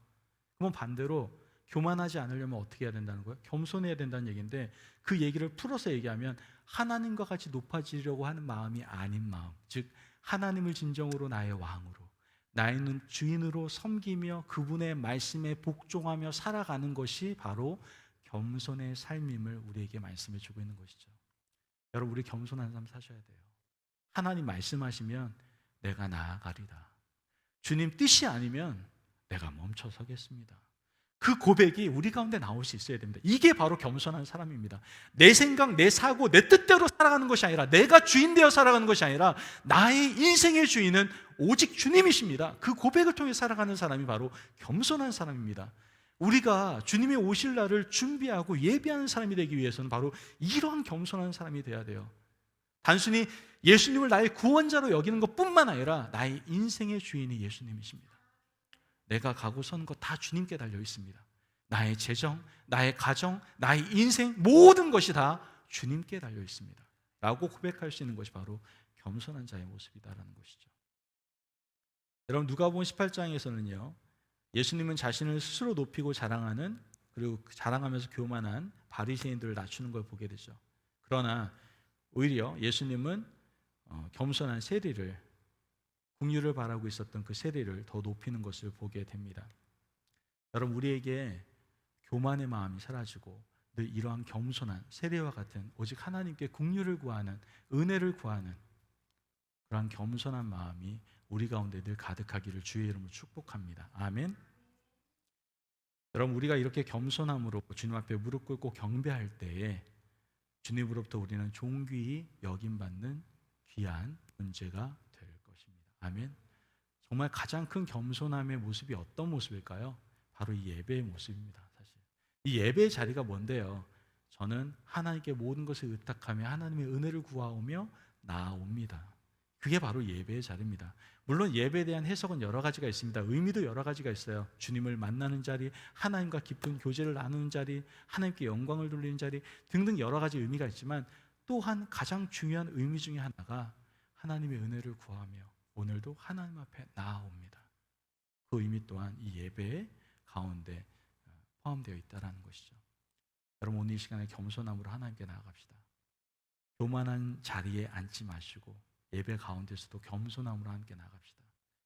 그럼 반대로 교만하지 않으려면 어떻게 해야 된다는 거예요? 겸손해야 된다는 얘기인데 그 얘기를 풀어서 얘기하면 하나님과 같이 높아지려고 하는 마음이 아닌 마음, 즉 하나님을 진정으로 나의 왕으로, 나의 주인으로 섬기며 그분의 말씀에 복종하며 살아가는 것이 바로 겸손의 삶임을 우리에게 말씀해 주고 있는 것이죠. 여러분 우리 겸손한 삶 사셔야 돼요. 하나님 말씀하시면 내가 나아가리라. 주님 뜻이 아니면 내가 멈춰 서겠습니다. 그 고백이 우리 가운데 나올 수 있어야 됩니다. 이게 바로 겸손한 사람입니다. 내 생각, 내 사고, 내 뜻대로 살아가는 것이 아니라, 내가 주인 되어 살아가는 것이 아니라 나의 인생의 주인은 오직 주님이십니다. 그 고백을 통해 살아가는 사람이 바로 겸손한 사람입니다. 우리가 주님이 오실 날을 준비하고 예비하는 사람이 되기 위해서는 바로 이러한 겸손한 사람이 돼야 돼요. 단순히 예수님을 나의 구원자로 여기는 것뿐만 아니라 나의 인생의 주인이 예수님이십니다. 내가 가고 서는 것 다 주님께 달려 있습니다. 나의 재정, 나의 가정, 나의 인생 모든 것이 다 주님께 달려 있습니다 라고 고백할 수 있는 것이 바로 겸손한 자의 모습이다라는 것이죠. 여러분 누가복음 18장에서는요 예수님은 자신을 스스로 높이고 자랑하는, 그리고 자랑하면서 교만한 바리새인들을 낮추는 걸 보게 되죠. 그러나 오히려 예수님은 겸손한 세리를, 긍휼을 바라고 있었던 그 세리를 더 높이는 것을 보게 됩니다. 여러분 우리에게 교만의 마음이 사라지고 늘 이러한 겸손한 세리와 같은 오직 하나님께 긍휼을 구하는, 은혜를 구하는 그러한 겸손한 마음이 우리 가운데 늘 가득하기를 주의 이름으로 축복합니다. 아멘. 여러분 우리가 이렇게 겸손함으로 주님 앞에 무릎 꿇고 경배할 때에 주님으로부터 우리는 존귀히 여김받는 귀한 존재가 될 것입니다. 아멘. 정말 가장 큰 겸손함의 모습이 어떤 모습일까요? 바로 이 예배의 모습입니다. 사실 이 예배의 자리가 뭔데요? 저는 하나님께 모든 것을 의탁하며 하나님의 은혜를 구하오며 나아옵니다. 그게 바로 예배의 자리입니다. 물론 예배에 대한 해석은 여러 가지가 있습니다. 의미도 여러 가지가 있어요. 주님을 만나는 자리, 하나님과 깊은 교제를 나누는 자리, 하나님께 영광을 돌리는 자리 등등 여러 가지 의미가 있지만 또한 가장 중요한 의미 중에 하나가 하나님의 은혜를 구하며 오늘도 하나님 앞에 나아옵니다. 그 의미 또한 이 예배의 가운데 포함되어 있다는 것이죠. 여러분 오늘 이 시간에 겸손함으로 하나님께 나아갑시다. 교만한 자리에 앉지 마시고 예배 가운데서도 겸손함으로 함께 나갑시다.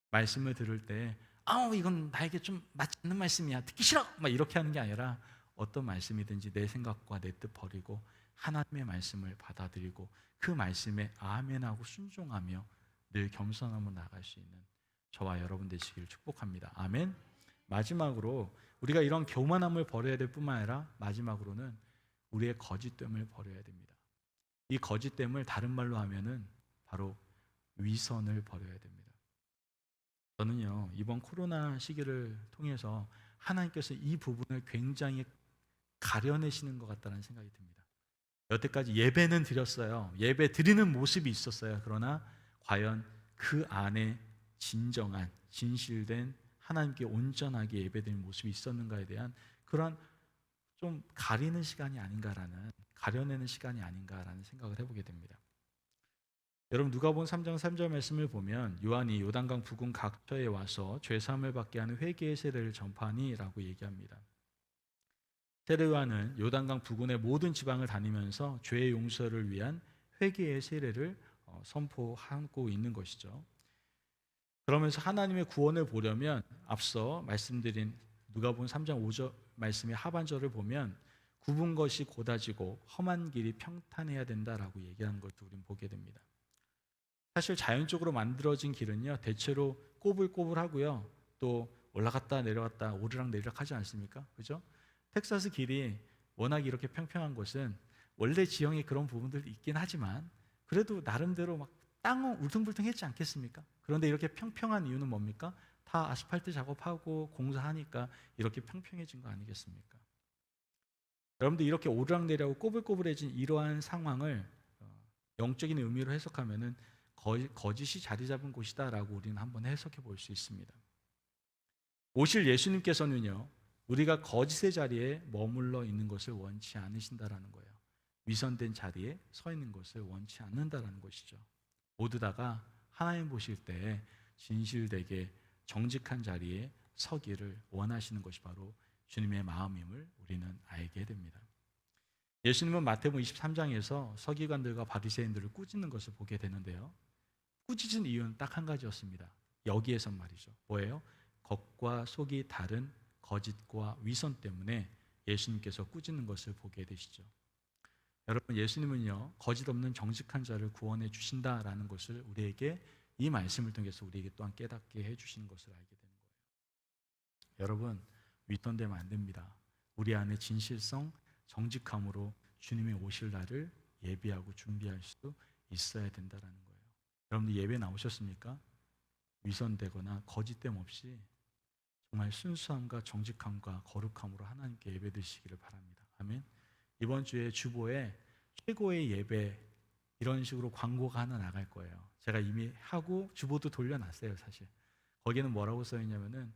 말씀을 들을 때 이건 나에게 좀 맞지 않는 말씀이야, 듣기 싫어, 막 이렇게 하는 게 아니라 어떤 말씀이든지 내 생각과 내 뜻 버리고 하나님의 말씀을 받아들이고 그 말씀에 아멘하고 순종하며 늘 겸손함으로 나갈 수 있는 저와 여러분 되시길 축복합니다. 아멘. 마지막으로 우리가 이런 교만함을 버려야 될 뿐만 아니라 마지막으로는 우리의 거짓됨을 버려야 됩니다. 이 거짓됨을 다른 말로 하면은 바로 위선을 버려야 됩니다. 저는요, 이번 코로나 시기를 통해서 하나님께서 이 부분을 굉장히 가려내시는 것 같다는 생각이 듭니다. 여태까지 예배는 드렸어요. 예배 드리는 모습이 있었어요. 그러나 과연 그 안에 진정한 진실된 하나님께 온전하게 예배드리는 모습이 있었는가에 대한 그런 좀 가리는 시간이 아닌가라는, 가려내는 시간이 아닌가라는 생각을 해보게 됩니다. 여러분, 누가복음 3장 3절 말씀을 보면 요한이 요단강 부근 각처에 와서 죄사함을 받게 하는 회개의 세례를 전파하니라고 얘기합니다. 세례 요한은 요단강 부근의 모든 지방을 다니면서 죄의 용서를 위한 회개의 세례를 선포하고 있는 것이죠. 그러면서 하나님의 구원을 보려면 앞서 말씀드린 누가복음 3장 5절 말씀의 하반절을 보면 굽은 것이 고다지고 험한 길이 평탄해야 된다라고 얘기하는 것도 우리는 보게 됩니다. 사실 자연적으로 만들어진 길은요, 대체로 꼬불꼬불하고요, 또 올라갔다 내려갔다 오르락내리락 하지 않습니까? 그죠? 텍사스 길이 워낙 이렇게 평평한 곳은 원래 지형에 그런 부분들이 있긴 하지만 그래도 나름대로 막 땅은 울퉁불퉁했지 않겠습니까? 그런데 이렇게 평평한 이유는 뭡니까? 다 아스팔트 작업하고 공사하니까 이렇게 평평해진 거 아니겠습니까? 여러분들 이렇게 오르락내리락하고 꼬불꼬불해진 이러한 상황을 영적인 의미로 해석하면은 거짓이 자리 잡은 곳이다라고 우리는 한번 해석해 볼 수 있습니다. 오실 예수님께서는요, 우리가 거짓의 자리에 머물러 있는 것을 원치 않으신다라는 거예요. 위선된 자리에 서 있는 것을 원치 않는다라는 것이죠. 모두 다가 하나님 보실 때 진실되게 정직한 자리에 서기를 원하시는 것이 바로 주님의 마음임을 우리는 알게 됩니다. 예수님은 마태복음 23장에서 서기관들과 바리새인들을 꾸짖는 것을 보게 되는데요, 꾸짖은 이유는 딱 한 가지였습니다. 여기에서 말이죠. 뭐예요? 겉과 속이 다른 거짓과 위선 때문에 예수님께서 꾸짖는 것을 보게 되시죠. 여러분, 예수님은요, 거짓 없는 정직한 자를 구원해 주신다라는 것을 우리에게 이 말씀을 통해서 우리에게 또한 깨닫게 해주시는 것을 알게 되는 거예요. 여러분, 위선되면 안 됩니다. 우리 안에 진실성, 정직함으로 주님이 오실 날을 예비하고 준비할 수 있어야 된다라는 거예요. 여러분들 예배 나오셨습니까? 위선되거나 거짓됨 없이 정말 순수함과 정직함과 거룩함으로 하나님께 예배 드리시기를 바랍니다. 아멘. 이번 주에 주보에 최고의 예배 이런 식으로 광고가 하나 나갈 거예요. 제가 이미 하고 주보도 돌려놨어요. 사실 거기는 뭐라고 써있냐면은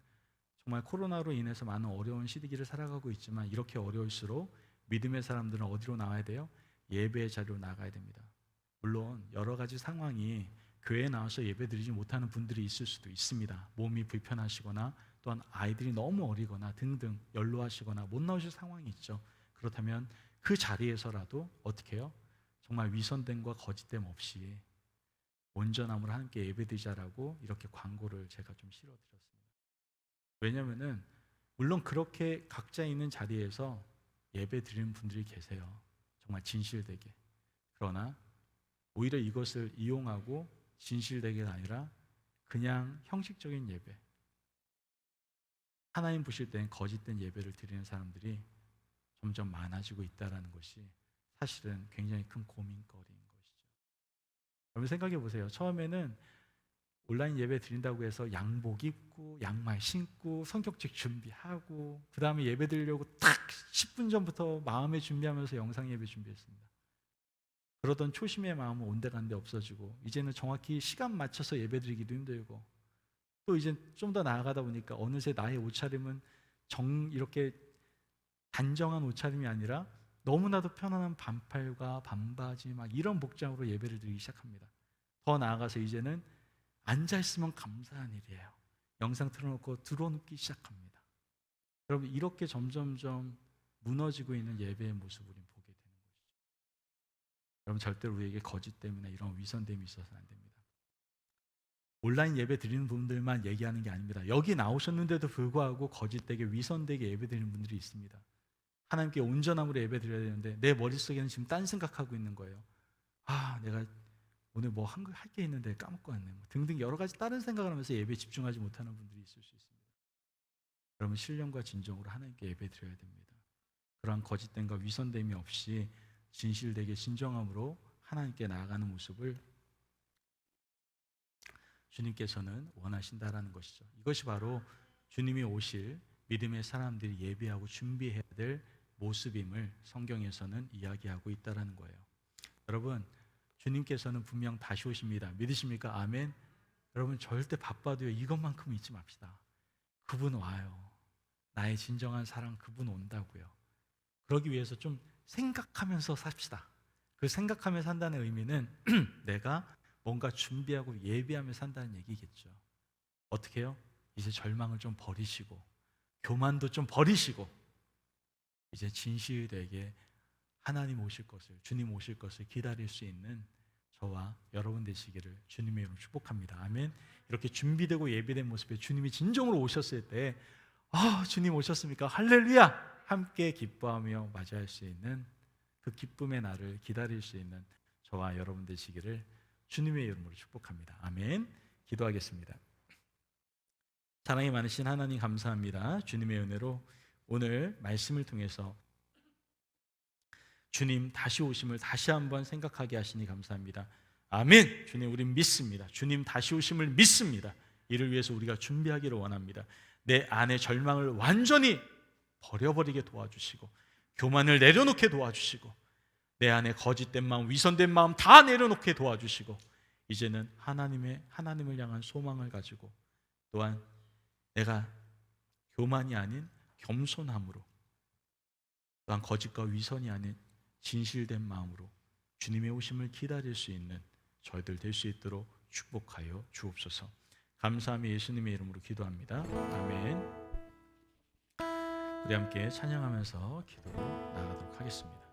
정말 코로나로 인해서 많은 어려운 시기를 살아가고 있지만 이렇게 어려울수록 믿음의 사람들은 어디로 나와야 돼요? 예배의 자리로 나가야 됩니다. 물론 여러 가지 상황이 교회에 나와서 예배 드리지 못하는 분들이 있을 수도 있습니다. 몸이 불편하시거나 또한 아이들이 너무 어리거나 등등 연로하시거나 못 나오실 상황이 있죠. 그렇다면 그 자리에서라도 어떻게 해요? 정말 위선됨과 거짓됨 없이 온전함으로 함께 예배드리자라고 이렇게 광고를 제가 좀 실어드렸습니다. 왜냐하면은 물론 그렇게 각자 있는 자리에서 예배 드리는 분들이 계세요. 정말 진실되게. 그러나 오히려 이것을 이용하고 진실되게가 아니라 그냥 형식적인 예배, 하나님 보실 땐 거짓된 예배를 드리는 사람들이 점점 많아지고 있다는 것이 사실은 굉장히 큰 고민거리인 것이죠. 여러분 생각해 보세요. 처음에는 온라인 예배 드린다고 해서 양복 입고 양말 신고 성격책 준비하고 그 다음에 예배 드리려고 딱 10분 전부터 마음의 준비하면서 영상 예배 준비했습니다. 그러던 초심의 마음은 온데간데 없어지고 이제는 정확히 시간 맞춰서 예배 드리기도 힘들고 또 이제 좀 더 나아가다 보니까 어느새 나의 옷차림은 이렇게 단정한 옷차림이 아니라 너무나도 편안한 반팔과 반바지 막 이런 복장으로 예배를 드리기 시작합니다. 더 나아가서 이제는 앉아있으면 감사한 일이에요. 영상 틀어놓고 들어눕기 시작합니다. 여러분 이렇게 점점점 무너지고 있는 예배의 모습을 우리는 보게 되는 것이죠. 여러분 절대로 우리에게 거짓 때문에 이런 위선됨이 있어서는 안 됩니다. 온라인 예배 드리는 분들만 얘기하는 게 아닙니다. 여기 나오셨는데도 불구하고 거짓되게 위선되게 예배 드리는 분들이 있습니다. 하나님께 온전함으로 예배 드려야 되는데 내 머릿속에는 지금 딴 생각하고 있는 거예요. 내가 오늘 뭐 할 게 있는데 까먹고 왔네, 등등 여러 가지 다른 생각을 하면서 예배에 집중하지 못하는 분들이 있을 수 있습니다. 여러분, 신령과 진정으로 하나님께 예배 드려야 됩니다. 그러한 거짓됨과 위선됨이 없이 진실되게 진정함으로 하나님께 나아가는 모습을 주님께서는 원하신다라는 것이죠. 이것이 바로 주님이 오실 믿음의 사람들이 예배하고 준비해야 될 모습임을 성경에서는 이야기하고 있다라는 거예요. 여러분, 주님께서는 분명 다시 오십니다. 믿으십니까? 아멘. 여러분, 절대 바빠도요, 이것만큼은 잊지 맙시다. 그분 와요. 나의 진정한 사랑, 그분 온다고요. 그러기 위해서 좀 생각하면서 삽시다. 그 생각하면서 산다는 의미는 내가 뭔가 준비하고 예비하며 산다는 얘기겠죠. 어떻게 해요? 이제 절망을 좀 버리시고 교만도 좀 버리시고 이제 진실되게 하나님 오실 것을, 주님 오실 것을 기다릴 수 있는 저와 여러분 되시기를 주님의 이름으로 축복합니다. 아멘. 이렇게 준비되고 예비된 모습에 주님이 진정으로 오셨을 때 주님 오셨습니까? 할렐루야! 함께 기뻐하며 맞이할 수 있는 그 기쁨의 날을 기다릴 수 있는 저와 여러분 되시기를 주님의 이름으로 축복합니다. 아멘. 기도하겠습니다. 사랑이 많으신 하나님, 감사합니다. 주님의 은혜로 오늘 말씀을 통해서 주님 다시 오심을 다시 한번 생각하게 하시니 감사합니다. 아멘. 주님, 우리 믿습니다. 주님 다시 오심을 믿습니다. 이를 위해서 우리가 준비하기를 원합니다. 내 안의 절망을 완전히 버려버리게 도와주시고 교만을 내려놓게 도와주시고 내 안에 거짓된 마음, 위선된 마음 다 내려놓게 도와주시고 이제는 하나님을 향한 소망을 가지고 또한 내가 교만이 아닌 겸손함으로 또한 거짓과 위선이 아닌 진실된 마음으로 주님의 오심을 기다릴 수 있는 저희들 될 수 있도록 축복하여 주옵소서. 감사하며 예수님의 이름으로 기도합니다. 아멘. 우리 함께 찬양하면서 기도로 나아가도록 하겠습니다.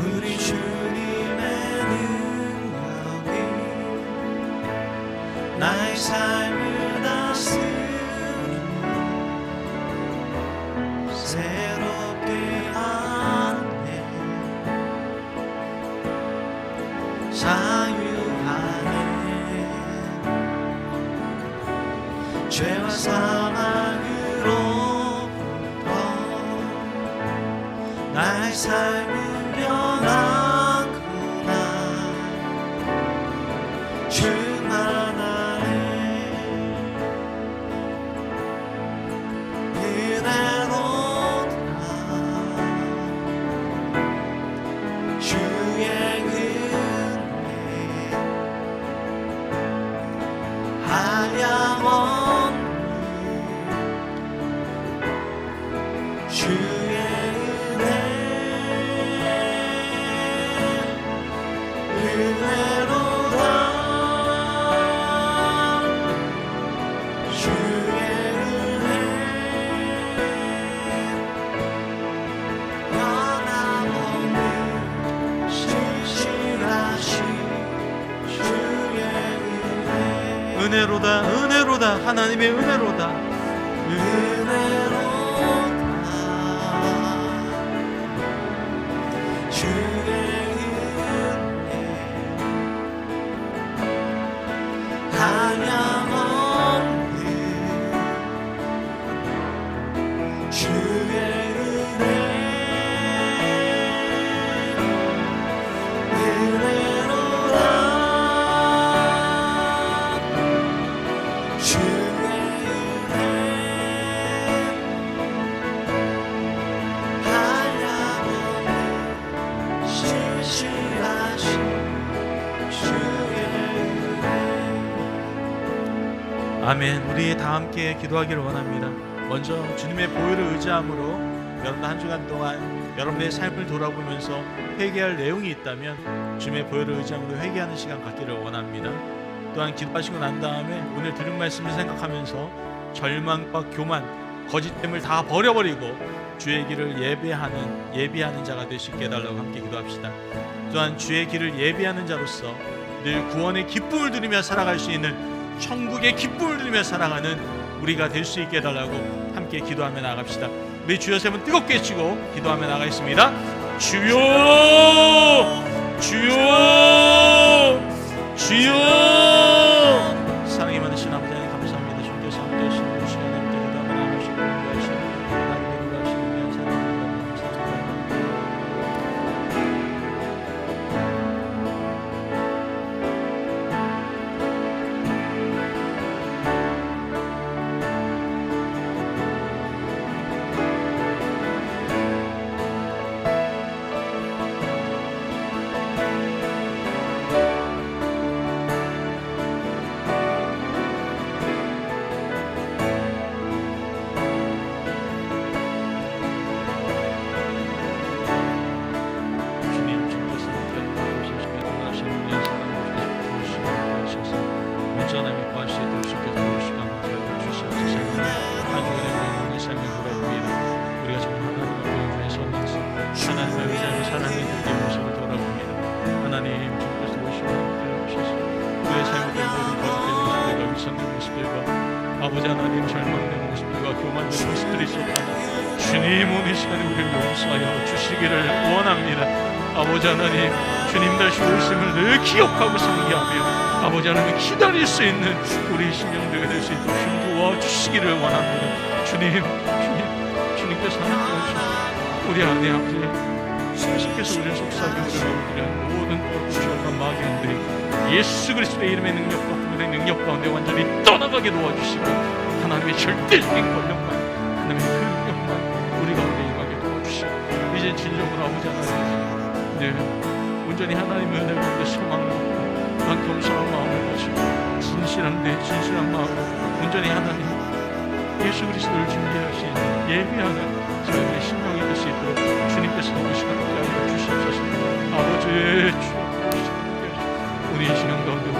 우리 주님의 능력이 나의 삶을 다스리고 새롭게 하네. 자유하네. 죄와 사망으로부터 나의 삶을 변하구나. 충만하네. 은혜로다. 주의 은혜 한량없는 주의 은혜로다. 주의 은혜 변함없는 신실하신 주의 은혜. 은혜로다, 은혜로다, 하나님의 은혜로다. 은혜로다. 주의 한량없는 주의 은혜. 은혜로다. 주의 은혜 아멘. 우리 다 함께 기도하기를 원합니다. 먼저 주님의 보혈을 의지함으로 여러분 한 주간 동안 여러분의 삶을 돌아보면서 회개할 내용이 있다면 주님의 보혈을 의지함으로 회개하는 시간 갖기를 원합니다. 또한 기도하시고 난 다음에 오늘 들은 말씀을 생각하면서 절망과 교만, 거짓됨을 다 버려버리고 주의 길을 예비하는 자가 될 수 있게 해달라고 함께 기도합시다. 또한 주의 길을 예비하는 자로서 늘 구원의 기쁨을 누리며 살아갈 수 있는 천국의 기쁨을 누리며 살아가는 우리가 될 수 있게 해달라고 함께 기도하며 나갑시다. 우리 주여 세 번 뜨겁게 외치고 기도하며 나가겠습니다. 주여, 주여, 주여. 사랑이 많으신 아버지 하나님 감사합니다. 주님께서 함께 하시는 시간에 함께 기도하며 나가시고 하시는 하나님의 일하시는 위한 사랑입니다. 아버지 하나님, 절망된 모습들과 교만된 모습들이 있었다면 주님 오늘 시간에 우리를 용서하여 주시기를 원합니다. 아버지 하나님, 주님 다시 오심을 늘 기억하고 상기하며 아버지 하나님 기다릴 수 있는 우리 심령들이 될 수 있도록 주님 도와주시기를 원합니다. 주님께서 함께 하셔서 우리 안에 아버지 주님께서 우리를 속삭이고 우리를 모든 거룩과 마귀들이 예수 그리스도의 이름의 능력과 그분의 능력 가운데 완전히 떠나가게 도와주시고 하나님의 절대적인 권력만, 하나님의 그 능력만 우리 가운데 임하게 도와주시고 이제 진정으로 아버지 하나님, 네, 온전히 하나님의 은혜 가운데 소망을 갖고 난 겸손한 마음을 가지고 진실한 마음으로 온전히 하나님 예수 그리스도를 준비하신 예비하는 저희의 신령이 될 수 있도록 주님께서 이 시간 함께하여 주시옵소서. 아버지의 주여, 오늘 이 시간 가운데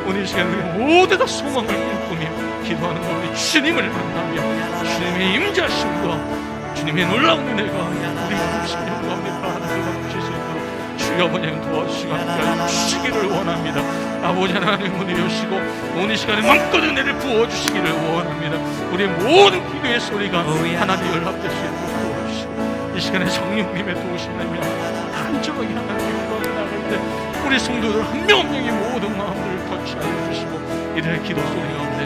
오늘 이 시간에 모두 다 소망을 꿈꾸며 기도하는 우리 주님을 만나며 주님의 임자심과 주님의 놀라운 은혜가 우리 심령 가운데 다 하나님 주실 수 있도록 주여 아버지 도와주시고 함께하여 주시기를 원합니다. 아버지 하나님 문을 여시고 오늘 시간에 마음껏 은혜를 부어주시기를 원합니다. 우리의 모든 기도의 소리가 하나님 연락될 수 있도록 도와주시고 이 시간에 성령님의 도우심이며 단정하게 하나님께 기도하며 나갈 때 우리 성도들 한 명 한 명의 모든 마음을 터치하여 주시고 이들의 기도 소리 가운데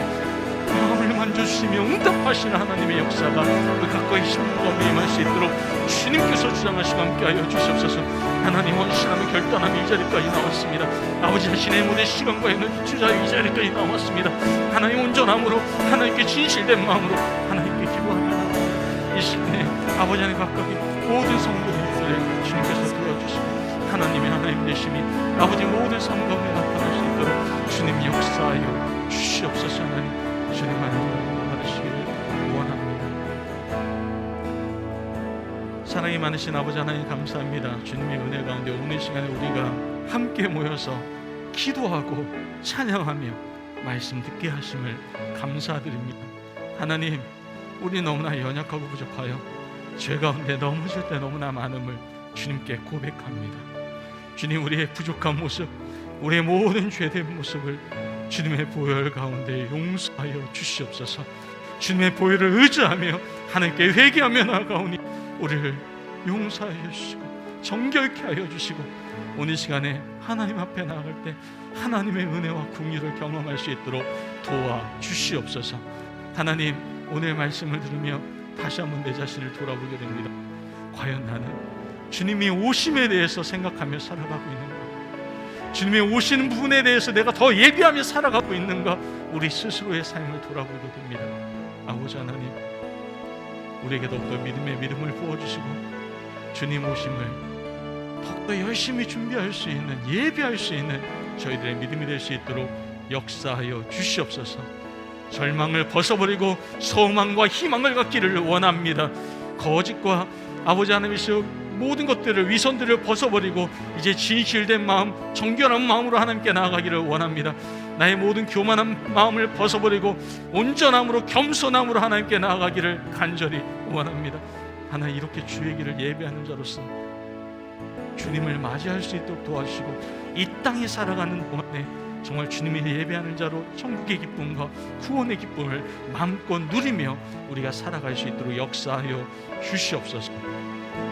마음을 만져주시며 응답하시는 하나님의 역사가 그 가까이 심는 가운데 임할 수 있도록 주님께서 주장하시고 함께하여 주시옵소서. 하나님 원신하며 결단하며 이 자리까지 나왔습니다. 아버지 자신의 모든 시간과 에너지 투자하여 이 자리까지 나왔습니다. 하나님 온전함으로 하나님께 진실된 마음으로 하나님께 기도하며 이 시간에 아버지 하나님 가까이 모든 성도들을 주님께서 도와주시고 하나님의 하나님 되심이 아버지 모든 삶 가운데 나타날 수 있도록 주님 역사하여 주시옵소서. 하나님 주님 하나님 받으시기를 원합니다. 사랑이 많으신 아버지 하나님 감사합니다. 주님의 은혜 가운데 오늘 시간에 우리가 함께 모여서 기도하고 찬양하며 말씀 듣게 하심을 감사드립니다. 하나님, 우리 너무나 연약하고 부족하여 죄 가운데 넘어질 때 너무나 많음을 주님께 고백합니다. 주님, 우리의 부족한 모습, 우리의 모든 죄된 모습을 주님의 보혈 가운데 용서하여 주시옵소서. 주님의 보혈을 의지하며 하나님께 회개하며 나아가오니 우리를 용서하여 주시고 정결케 하여 주시고 오늘 시간에 하나님 앞에 나아갈 때 하나님의 은혜와 긍휼을 경험할 수 있도록 도와주시옵소서. 하나님, 오늘 말씀을 들으며 다시 한번 내 자신을 돌아보게 됩니다. 과연 나는 주님이 오심에 대해서 생각하며 살아가고 있는가? 주님의 오시는 부분에 대해서 내가 더 예비하며 살아가고 있는가? 우리 스스로의 삶을 돌아보게 됩니다. 아버지 하나님, 우리에게 더욱더 믿음을 부어주시고 주님 오심을 더욱더 열심히 준비할 수 있는, 예비할 수 있는 저희들의 믿음이 될 수 있도록 역사하여 주시옵소서. 절망을 벗어버리고 소망과 희망을 갖기를 원합니다. 거짓과 아버지 하나님께서 모든 것들을, 위선들을 벗어버리고 이제 진실된 마음, 정결한 마음으로 하나님께 나아가기를 원합니다. 나의 모든 교만한 마음을 벗어버리고 온전함으로, 겸손함으로 하나님께 나아가기를 간절히 원합니다. 하나님, 이렇게 주의 길을 예배하는 자로서 주님을 맞이할 수 있도록 도와주시고, 이 땅에 살아가는 동안에 정말 주님을 예배하는 자로 천국의 기쁨과 구원의 기쁨을 마음껏 누리며 우리가 살아갈 수 있도록 역사하여 주시옵소서.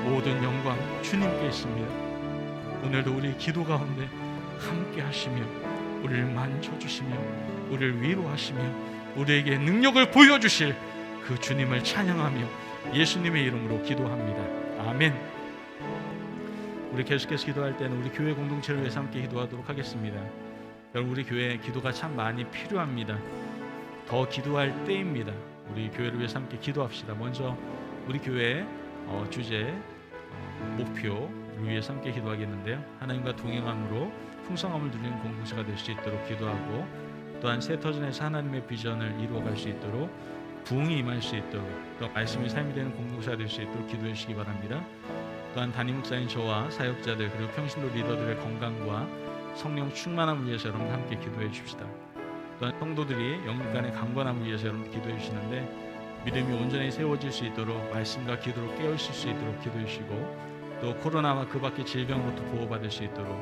모든 영광 주님께 있습니다. 오늘도 우리 기도 가운데 함께 하시며 우리를 만져주시며 우리를 위로하시며 우리에게 능력을 보여주실 그 주님을 찬양하며 예수님의 이름으로 기도합니다. 아멘. 우리 계속해서 기도할 때는 우리 교회 공동체를 위해서 함께 기도하도록 하겠습니다. 여러분, 우리 교회에 기도가 참 많이 필요합니다. 더 기도할 때입니다. 우리 교회를 위해서 함께 기도합시다. 먼저 우리 교회 주제 목표를 위해서 함께 기도하겠는데요. 하나님과 동행함으로 풍성함을 누리는 공동체가 될 수 있도록 기도하고, 또한 세터전에서 하나님의 비전을 이루어갈 수 있도록, 부흥이 임할 수 있도록, 또 말씀이 삶이 되는 공동체가 될 수 있도록 기도해 주시기 바랍니다. 또한 담임 목사인 저와 사역자들 그리고 평신도 리더들의 건강과 성령 충만함을 위해서 여러분 함께 기도해 주십시다. 또한 성도들이 영육간의 강건함을 위해서 여러분 기도해 주시는데, 믿음이 온전히 세워질 수 있도록 말씀과 기도로 깨어있을 수 있도록 기도해 주시고, 또 코로나와 그 밖의 질병으로부터 보호받을 수 있도록,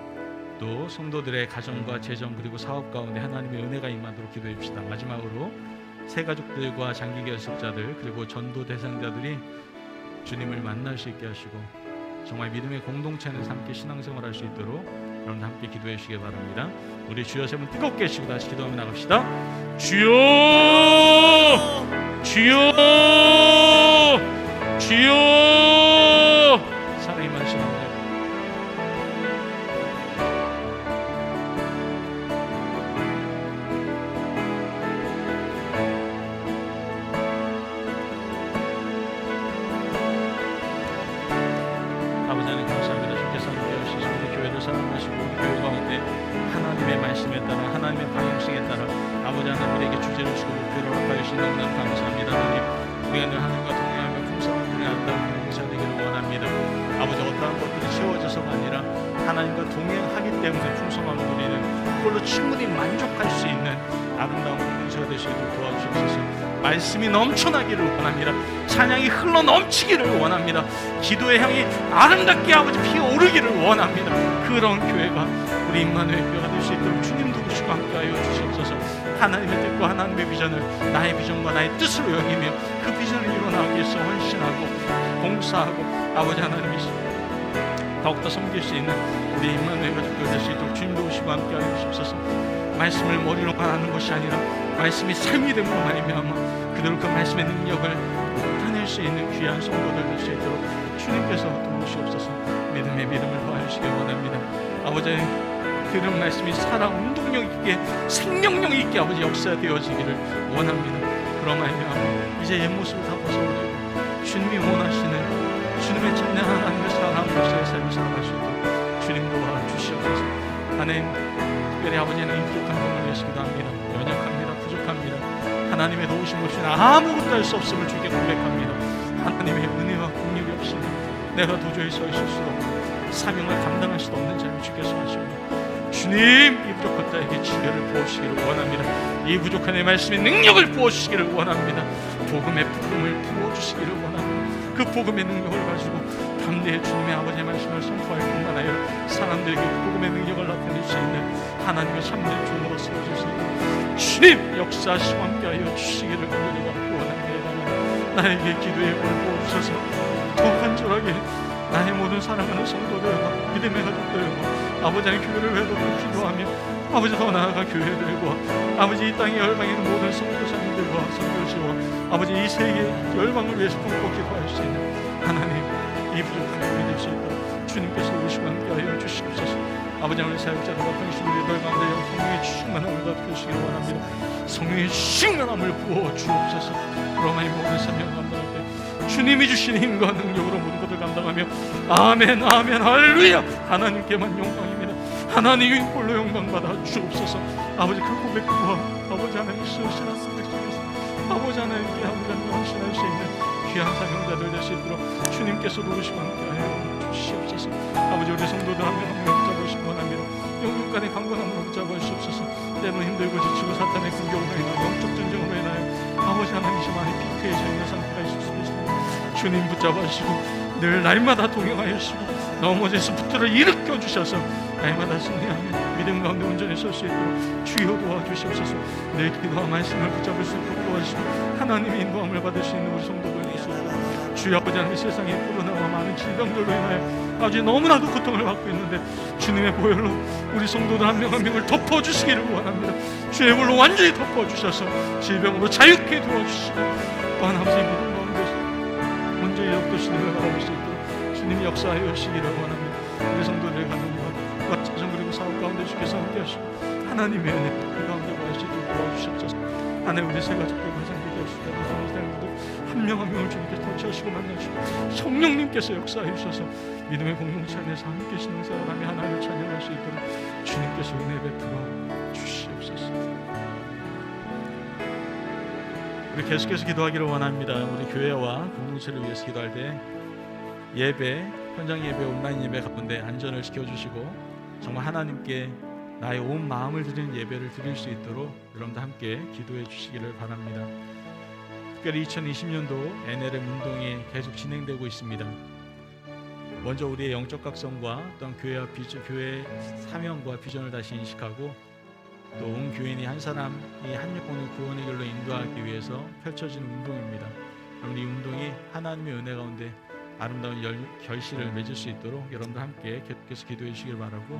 또 성도들의 가정과 재정 그리고 사업 가운데 하나님의 은혜가 임하도록 기도해 줍시다. 마지막으로 새 가족들과 장기 결석자들 그리고 전도 대상자들이 주님을 만날 수 있게 하시고 정말 믿음의 공동체 안에서 함께 신앙생활할 수 있도록 여러분 함께 기도해 주시기 바랍니다. 우리 주여 세 분 뜨겁게 해주시고 다시 기도하며 나갑시다. 주여, 주여, 주여. 사랑이 많으시는 하나님과 동행하기 때문에 풍성함을 누리는, 그걸로 충분히 만족할 수 있는 아름다운 공동체가 될 수 있도록 도와주시옵소서. 말씀이 넘쳐나기를 원합니다. 찬양이 흘러 넘치기를 원합니다. 기도의 향이 아름답게 아버지 피어오르기를 원합니다. 그런 교회가 우리 임마누엘 교회가 될 수 있도록 주님 도우시고 함께하여 주시옵소서. 하나님의 뜻과 하나님의 비전을 나의 비전과 나의 뜻으로 여기며 그 비전을 이루어나가기 위해서 헌신하고 봉사하고 아버지 하나님이시여 더욱더 섬길 수 있는 우리 임마누엘 가족들 될 수 있도록 주님 도우시고 함께하여 주시옵소서. 말씀을 머리로만 하는 것이 아니라 말씀이 삶이 됨으로 말미암아 그대로 그 말씀의 능력을 나타낼 수 있는 귀한 성도들 될 수 있도록 주님께서 도우시옵소서. 믿음의 믿음을 더하시기 원합니다. 아버지, 들은 말씀이 살아 운동력 있게 생명력 있게 아버지 역사되어지기를 원합니다. 그런 말미암아 이제 옛 모습을 다 벗어버리고 주님이 원하시는 주님의 참된 하나님의 사랑으로서의 삶을 살아갈 수 있도록 주님 도와주시옵소서. 하나님, 특별히 아버지는 부족한 것을 위해서 기도합니다. 연약합니다. 부족합니다. 하나님의 도우심 없이는 아무것도 할 수 없음을 주께 고백합니다. 하나님의 은혜와 공력이 없이는 내가 도저히 서 있을 수도 없고 사명을 감당할 수도 없는 자를 주께서 하시옵니다. 주님, 이 부족한 자에게 지혜를 부어주시기를 원합니다. 이 부족한 내 말씀의 능력을 부어주시기를 원합니다. 복음의 부흥을 부어주시기를 원합니다. 그 복음의 능력을 가지고 담대히 주님의 아버지의 말씀을 선포할 뿐만 아니라 사람들에게 그 복음의 능력을 나타낼 수 있는 하나님의 참된 종으로 세워질 수 있는 주님 역사하시고 함께하여 주시기를 간절히 원합니다. 나에게 기도의 힘을 부어주셔서 더 간절하게 나의 모든 사랑하는 성도들과 믿음의 가족들과 아버지 의 교회를 외도록 기도하며 아버지 더 나아가 교회들과 아버지 이 땅에 열방에 있는 모든 성도자님들과 성도시와 아버지 이 세계 열방을 위해서 꿈꿔 기도할 수 있는 하나님, 이 부족한 교회 될 수 있도록 주님께서 오시고 함께하여 주시옵소서. 아버지 오늘 사역자들과 평신도들 가운데 성령의 충만함을 덮여주시기를 원합니다. 성령의 충만함을 부어 주옵소서. 그러나 이 모든 사명을 감당할 때 주님이 주신 힘과 능력으로 모든 것을 감당하며 아멘 아멘 할렐루야 하나님께만 영광입니다. 하나님이 홀로 영광받아 주옵소서. 아버지 그 고백과 아버지 하나님 신앙 고백 속에서 아버지 하나님께 아버지 하나님 헌신할 수 있는 귀한 사명자들 될 수 있도록 주님께서 도우시고 함께하여 주시옵소서. 아버지 우리 성도들 한 명 한 명 붙잡으시기 원합니다. 영육 간의 강건함으로 붙잡아 주시옵소서. 때로 힘들고 지치고 사탄의 공격으로 인하여 영적 전쟁으로 인하여 아버지 하나님 지만의 피크에 저희는 상태가 있을 수 있습니다. 주님 붙잡아 주시고 늘 날마다 동행하여 주시고 넘어져서 붙들어 일으켜 주셔서 날마다 승리하며 믿음 가운데 온전히 설 수 있도록 주여 도와주시옵소서. 늘 기도와 말씀을 붙잡을 수 있도록 도와주시고 하나님의 인도함을 받을 수 있는 우리 성도들 되시옵소서. 주여 아버지 하나님 세상에 코로나와 많은 질병들로 인하여 아주 너무나도 고통을 받고 있는데 주님의 보혈로 우리 성도들 한 명 한 명을 덮어주시기를 원합니다. 주의 불로 완전히 덮어주셔서 질병으로 자유케 도와주시고 또한 아버지 믿음 가운데 온전히 역도시님을 바라볼 수 있도록 주님이 역사하여 주시기를 원합니다. 우리 성도들의 가정과 가정 그리고 사업 가운데 주께서 함께 하시고 하나님의 은혜 그 가운데 거할 수 있도록 도와주시옵소서. 하나님 우리 세 가족들 가정들 될수있도록 한 명 한 명을 주님께서 통치하시고 만나주시고 성령님께서 역사해 주셔서 믿음의 공동체 안에서 함께 신앙생활하며 하나님을 찬양할 수 있도록 주님께서 은혜 베풀어 주시옵소서. 우리 계속해서 기도하기를 원합니다. 우리 교회와 공동체를 위해서 기도할 때 예배, 현장 예배, 온라인 예배 가운데 안전을 지켜주시고 정말 하나님께 나의 온 마음을 드리는 예배를 드릴 수 있도록 여러분들 함께 기도해 주시기를 바랍니다. 특별히 2020년도 NLM 운동이 계속 진행되고 있습니다. 먼저 우리의 영적 각성과 또한 교회와 교회의 사명과 비전을 다시 인식하고 또 온 교인이 한 사람이 한 영혼을 구원의 길로 인도하기 위해서 펼쳐지는 운동입니다. 그럼 이 운동이 하나님의 은혜 가운데 아름다운 결실을 맺을 수 있도록 여러분들 함께 계속해서 기도해 주시길 바라고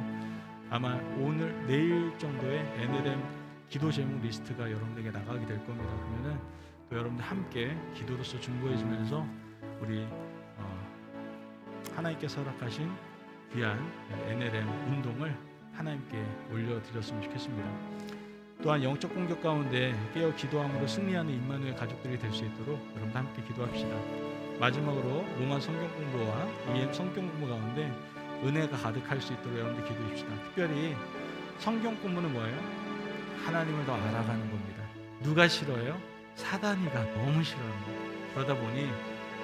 아마 오늘 내일 정도에 NLM 기도 제목 리스트가 여러분들에게 나가게 될 겁니다. 그러면은 또 여러분들 함께 기도로서 중보해주면서 우리 하나님께서 허락하신 귀한 NLM 운동을 하나님께 올려드렸으면 좋겠습니다. 또한 영적 공격 가운데 깨어 기도함으로 승리하는 임마누엘 가족들이 될 수 있도록 여러분들 함께 기도합시다. 마지막으로 로마 성경 공부와 EM 성경 공부 가운데 은혜가 가득할 수 있도록 여러분들 기도합시다. 특별히 성경 공부는 뭐예요? 하나님을 더 알아가는 겁니다. 누가 싫어요? 사단이가 너무 싫어합니다. 그러다 보니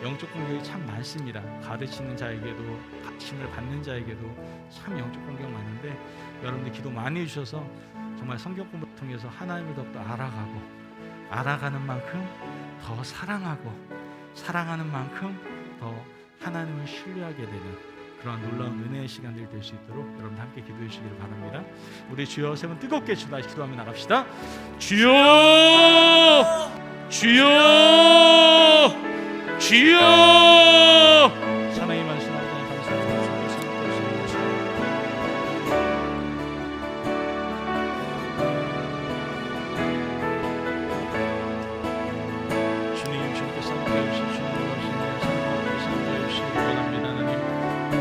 영적 공격이 참 많습니다. 가르치는 자에게도 가르침을 받는 자에게도 참 영적 공격 많은데 여러분들 기도 많이 해주셔서 정말 성경 공부를 통해서 하나님을 더욱더 알아가고 알아가는 만큼 더 사랑하고 사랑하는 만큼 더 하나님을 신뢰하게 되는 그러한 놀라운 은혜의 시간들이 될 수 있도록 여러분 함께 기도해 주시기를 바랍니다. 우리 주여 세 번 뜨겁게 다시 기도하며 나갑시다. 주여 주여 주여 사랑이 많으신 하나님 감사합니다. 주님 주님께서 함께해 주신 주님을 하시는 사랑하고 함께해 주시기 원합니다. 하나님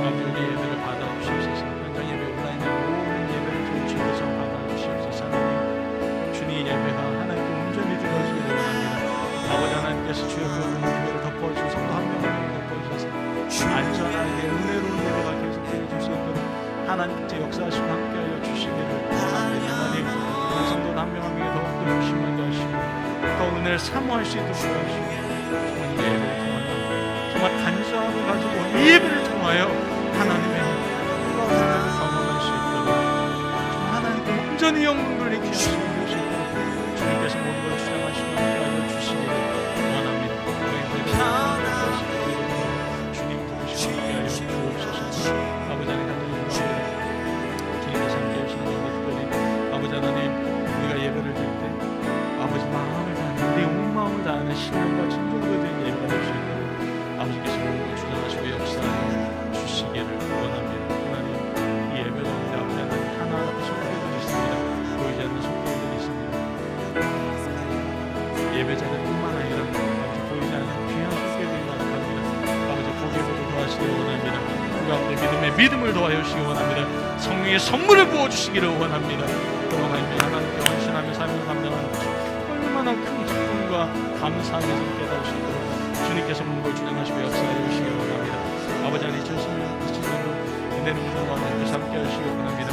아버지 우리 예배를 받아주시옵소서. 현장 예배 온라인 예배 모든 예배를 주님께서 받아주시옵소서. 하나님 주님 예배가 하나님께 온전히 드려지기를 원합니다. 아버지 하나님께서 주여 그 교회를 덮어주셔서 성도 한 명 한 명 덮어주셔서 안전하게 은혜로운 예배가 계속되게 줄 수 있도록 하나님께 역사하시고 함께하여 주시기를 원합니다. 하나님 우리 성도 한 명 한 명이 더욱더 조심하게 하시고 더 은혜를 사모할 수 있도록 도와주시고 정말 이 예배를 통하여 정말 간절함을 가지고 이 예배를 통하여 하나님의 놀라운 하나님을 경험할 수 있도록 정말 하나님께 온전히 영광을 내게 하시고 주님께서 모든 걸 주장하시고 함께하여 주시기를 원합니다. 주님 부르시고 함께하여 주옵소서. 아버지 하나님 감사합니다. 주님께서 함께해 주시는 것을 특별히 아버지 하나님 우리가 예배를 드릴 때 아버지 마음을 다하는 우리 온 마음을 다하는 신령과 진정으로 드린 예배가 될 수 있도록 아버지께서 모든 걸 주장하시고 역사하여 주시기를 원합니다. 하나님 이 예배 가운데 아버지 하나님 하나하나 손길들이 있습니다. 보이지 않는 손길들이 있습니다. 예배자들뿐만 아니라 아버지 보이지 않는 귀한 손길들이 나타납니다. 아버지 보기보다 더하시길 원합니다. 그 가운데 믿음을 더하여 주시기 원합니다. 성령의 선물을 부어주시기를 원합니다. 하나님께 헌신하며 삶을 감당하는 것이 얼마나 큰 기쁨과 감사함에서 깨달을 수 있도록 주님께서 모든 걸 주장하시고 역사해 주시기 원합니다. 아버지 하나님 2010년도 은혜는 무슨 마음을 함께 하시기 원합니다.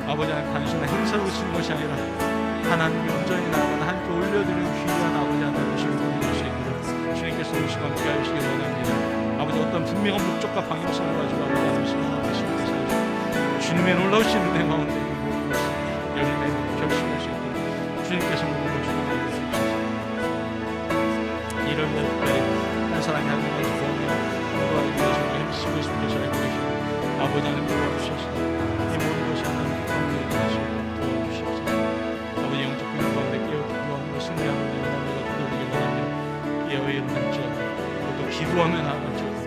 아버지 하나님 단순한 행사로 쓰는 것이 아니라 하나님이 온전히 나아가 하나님께 올려드리는 귀한 아버지 하나님의 것을 보여줄 수 있도록 주님께서 이 시간 함께 하시기 원합니다. 아버지 어떤 분명한 목적과 방향성을 가지고 아버지 하나님 신앙하시는 것을 주님의 놀라우신 은혜 가운데 열매로 결심할 수 있도록 주님께서 모든 것을 알려주시옵소서. 이런 날 특별히 한 사람이 한 명을 구하며 누구를 위해서 힘쓰고 싶게 잘 보이시고 아버지 하나님 도와주셔서 이 모든 것이 하나님 가운데 일어나시고 도와주시옵소서. 아버지 영적 분야 가운데 깨어있고 기도하며 승리하는 영광을 얻어들기 원하며 깨어 일어날지어다. 또 기도하며 나아갈지어다.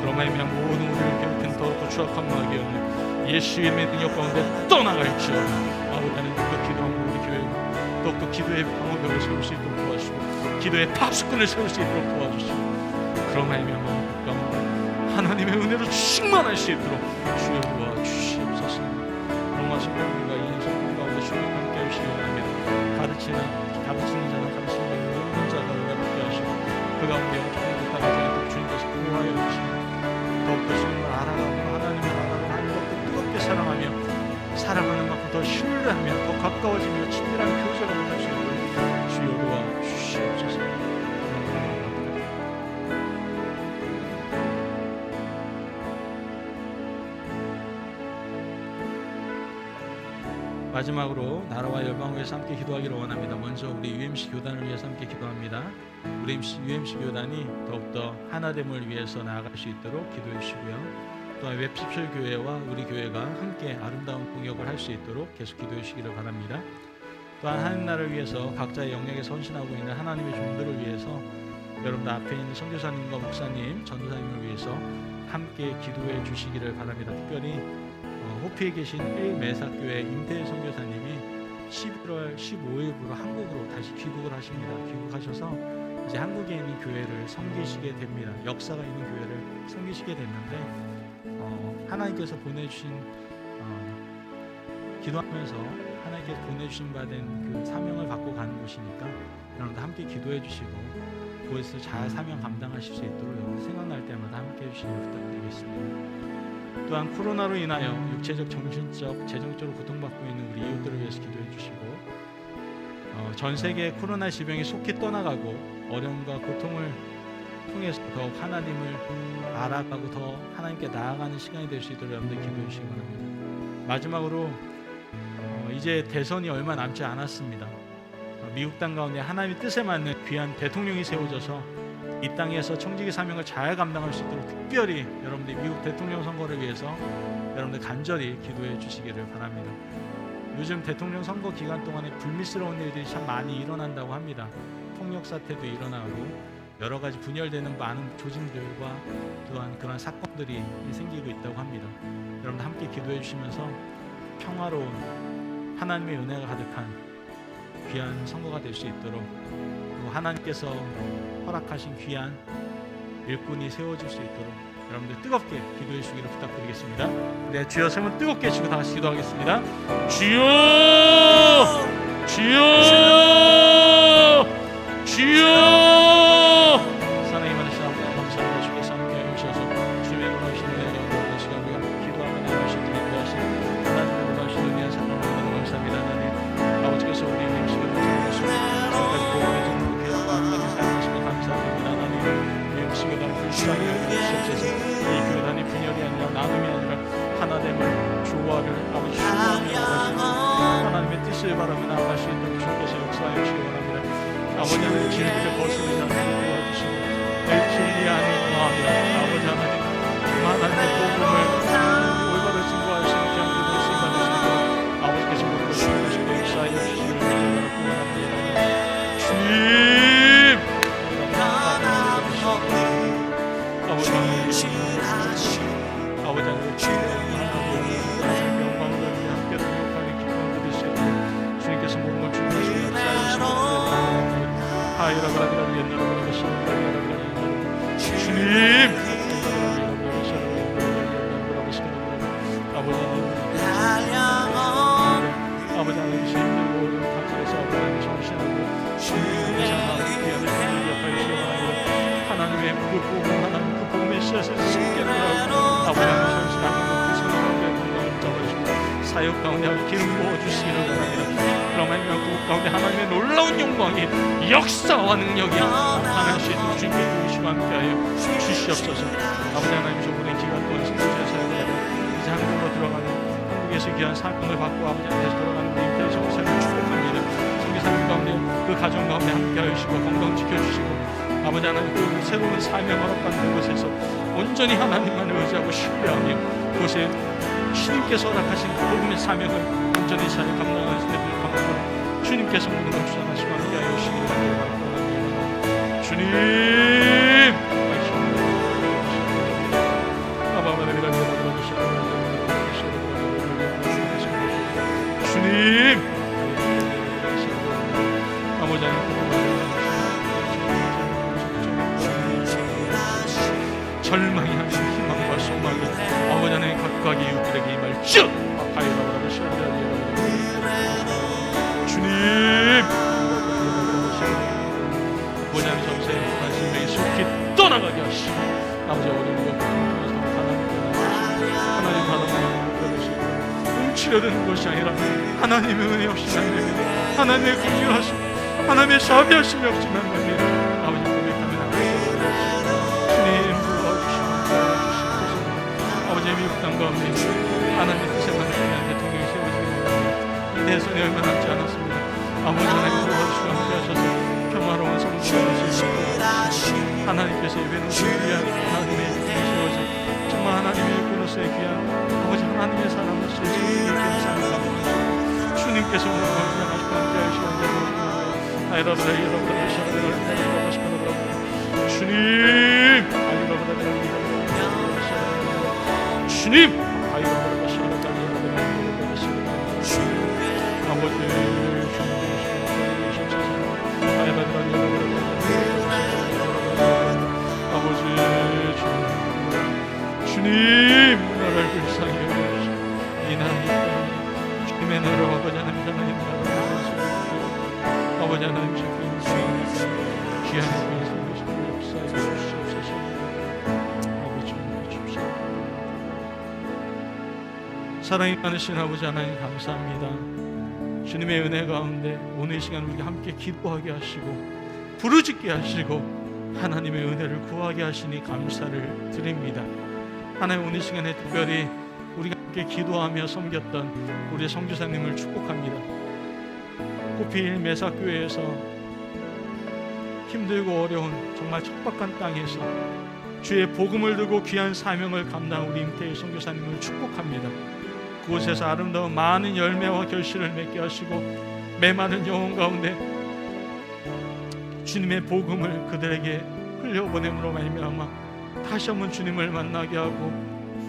그런 말미암아 모든 우리를 괴롭힌 더럽고 추악한 마귀는 예수의 능력 가운데 떠나갈지어다. 아버지 하나님 또 기도하며 우리 교회가 더욱더 기도의 방어벽을 세울 수 있도록 도와주시고 기도의 파수꾼을 세울 수 있도록 도와주시고 그런 말미암아 하나님의 은혜로 충만할 수 있도록 주여 도와주시옵소서. 로마 성도들과 이 성도 가운데 주님 함께 하시기 원하며 가르치는 자는 가르치는 모든 자가 은혜롭게 하시고 그 가운데 영적으로 따라가지 않도록 주님께서 보호하여 주시고 더욱더 주님을 알아가고 하나님을 알아가고 하나님을 뜨겁게 사랑하며 사랑하는 만큼 더 신뢰하며 더 가까워지며 친밀한 교제가 될 수 있도록 주여 도와주시옵소서. 마지막으로 나라와 열방을 위해서 함께 기도하기를 원합니다. 먼저 우리 UMC 교단을 위해서 함께 기도합니다. 우리 UMC 교단이 더욱더 하나됨을 위해서 나아갈 수 있도록 기도해 주시고요. 또한 웹십셜 교회와 우리 교회가 함께 아름다운 공역을 할 수 있도록 계속 기도해 주시기를 바랍니다. 또한 하나님 나라를 위해서 각자의 영역에 헌신하고 있는 하나님의 종들을 위해서 여러분들 앞에 있는 선교사님과 목사님, 전도사님을 위해서 함께 기도해 주시기를 바랍니다. 특별히 호피에 계신 일매사교회 임태일 선교사님이 11월 15일부로 한국으로 다시 귀국을 하십니다. 귀국하셔서 이제 한국에 있는 교회를 섬기시게 됩니다. 역사가 있는 교회를 섬기시게 됐는데 하나님께서 보내주신 기도하면서 하나님께서 보내주신 바 된 그 사명을 받고 가는 곳이니까 여러분들 함께 기도해 주시고 그곳에서 잘 사명 감당하실 수 있도록 여러분 생각날 때마다 함께 해주시길 부탁드리겠습니다. 또한 코로나로 인하여 육체적, 정신적, 재정적으로 고통받고 있는 우리 이웃들을 위해서 기도해 주시고 전 세계 코로나 질병이 속히 떠나가고 어려움과 고통을 통해서 더욱 하나님을 알아가고 더 하나님께 나아가는 시간이 될 수 있도록 여러분들 기도해 주시기 바랍니다. 마지막으로 이제 대선이 얼마 남지 않았습니다. 미국 땅 가운데 하나님의 뜻에 맞는 귀한 대통령이 세워져서 이 땅에서 청지기 사명을 잘 감당할 수 있도록 특별히 여러분들 미국 대통령 선거를 위해서 여러분들 간절히 기도해 주시기를 바랍니다. 요즘 대통령 선거 기간 동안에 불미스러운 일들이 참 많이 일어난다고 합니다. 폭력 사태도 일어나고 여러 가지 분열되는 많은 조짐들과 또한 그런 사건들이 생기고 있다고 합니다. 여러분들 함께 기도해 주시면서 평화로운 하나님의 은혜가 가득한 귀한 선거가 될 수 있도록 또 하나님께서 허락하신 귀한 일꾼이 세워질 수 있도록 여러분들 뜨겁게 기도해 주시기를 부탁드리겠습니다. 네, 주여 세 번 뜨겁게 주고 다 같이 기도하겠습니다. 주여, 주여, 주여. 사랑이 많으신 아버지 감사합니다. 주께서 함께 해주셔서 주님의 놀라우신 은혜가 시간 우리가 기도하며 나누실 수 있도록 하신 하나님의 놀라우신 은혜와 사랑을 너무 감사합니다. 하나님 아버지께서 우리 임시를 통해서 지금까지 보호해 주는 귀한 하나님 사랑하시고 감사드립니다. 하나님 임시가 불쌍히 여기시옵소서. 이 교단이 분열이 아니라 나눔이 아니라 하나됨을 조화를 아버지 추구하며 나가시고 하나님의 뜻을 바라며 나아갈 수 있도록 주께서 역사하여 주시기 원합니다. 아버지 하나님 진리를 거스르지 않게 도와주시고 일주일이 아닌 마음이라 아버지 하나님 하나님의 복음을 올바로 증거할 수 있게 하는 것을 받으시고 아버지께서 모든 것을 주시고 역사하여 주시기를 원합니다. 주님 아버지 하나님 영광을 함께 동역하는 기쁨을 드릴 수 있도록 주님께서 모든 걸 준비하시고 역사하시고 하이라바라비라 옛날로 주님 아버지 하나님 주님의 모든 각자에서 아버지 정신하고 주님의 장하고 귀한을 기억하여 주시기 바랍니다. 하나님의 그 복음 하나님 그 복음의 씨앗을 심게 하고 아버지 하나님 정신하고 그 손을 건강을 잡아주시고 사역 가운데 기름 부어주시기를 원합니다. 그럼 하나님 그 가운데 하나님의 놀라운 영광이 역사와 능력이 나타날 수 있도록 주님께 도우시고 함께하여 주시옵소서. 아버지 하나님 저 오랜 기간 동안 성도의 사역을 하고 이제 한국으로 들어가는 한국에서 귀한 사명을 받고 아버지 앞에서 돌아가는 우리 임태희 성도사님을 축복합니다. 성도사님 가운데 그 가정 가운데 함께하여 주시고 건강 지켜주시고 아버지 하나님 그 새로운 사명 허락받는 곳에서 온전히 하나님만을 의지하고 신뢰하며 그곳에 주님께서 허락하신 그 복음의 사명을 온전히 잘 감당하는 세대들 가운데 주님께서 모든 걸 주장하시고 함께하여 주시기를 원합니다. 주님 주님 아버지 하나님 절망이 하는 희망과 소망이 아버지 하나님 각각의 이웃들에게 임할지어 주님 아버지 하나님 점세 말씀에 속히 떠나가게 하시고 아버지 어린이가 하나님 바라보는 훔치려는 것이 아니라 하나님의 은혜 없이 안 됩니다. 하나님의 긍휼하심 하나님의 자비하심이 없이는 안 됩니다. 아버지 고백하면 안 됩니다. 주님 아버지 미국 땅 가운데 하나님 뜻에 맞는 대통령이 세워지게 이 대선이 얼마 남지 않았습니다. 아버지 하나님 도와주시고 함께하셔서 평화로운 성도가 되시고 하나님께서 예배는 위한 하나님의 세워진 정말 하나님의 일꾼으로서의 귀한 아버지 하나님의 사람으로서의 성도의 삶을 주님께서 오늘 건강하시고 함께하시고 주님 주님 주님 나라를 불쌍히 여기시고 이 나라 주님의 나라 아버지 하나님 나라 아버지 하나님 귀한 성도의 역사에 주시옵소서. 아버지 주옵소서. 사랑이 많으신 아버지 하나님 감사합니다. 주님의 은혜 가운데 오늘 이 시간 우리가 함께 기도하게 하시고 부르짖게 하시고 하나님의 은혜를 구하게 하시니 감사를 드립니다. 하나님 오늘 이 시간에 특별히 우리가 함께 기도하며 섬겼던 우리 성교사님을 축복합니다. 코필 매사교회에서 힘들고 어려운 정말 척박한 땅에서 주의 복음을 들고 귀한 사명을 감당한 우리 임태희 선교사님을 축복합니다. 그곳에서 아름다운 많은 열매와 결실을 맺게 하시고 메마른 영혼 가운데 주님의 복음을 그들에게 흘려보냄으로 말미암아 다시 한번 주님을 만나게 하고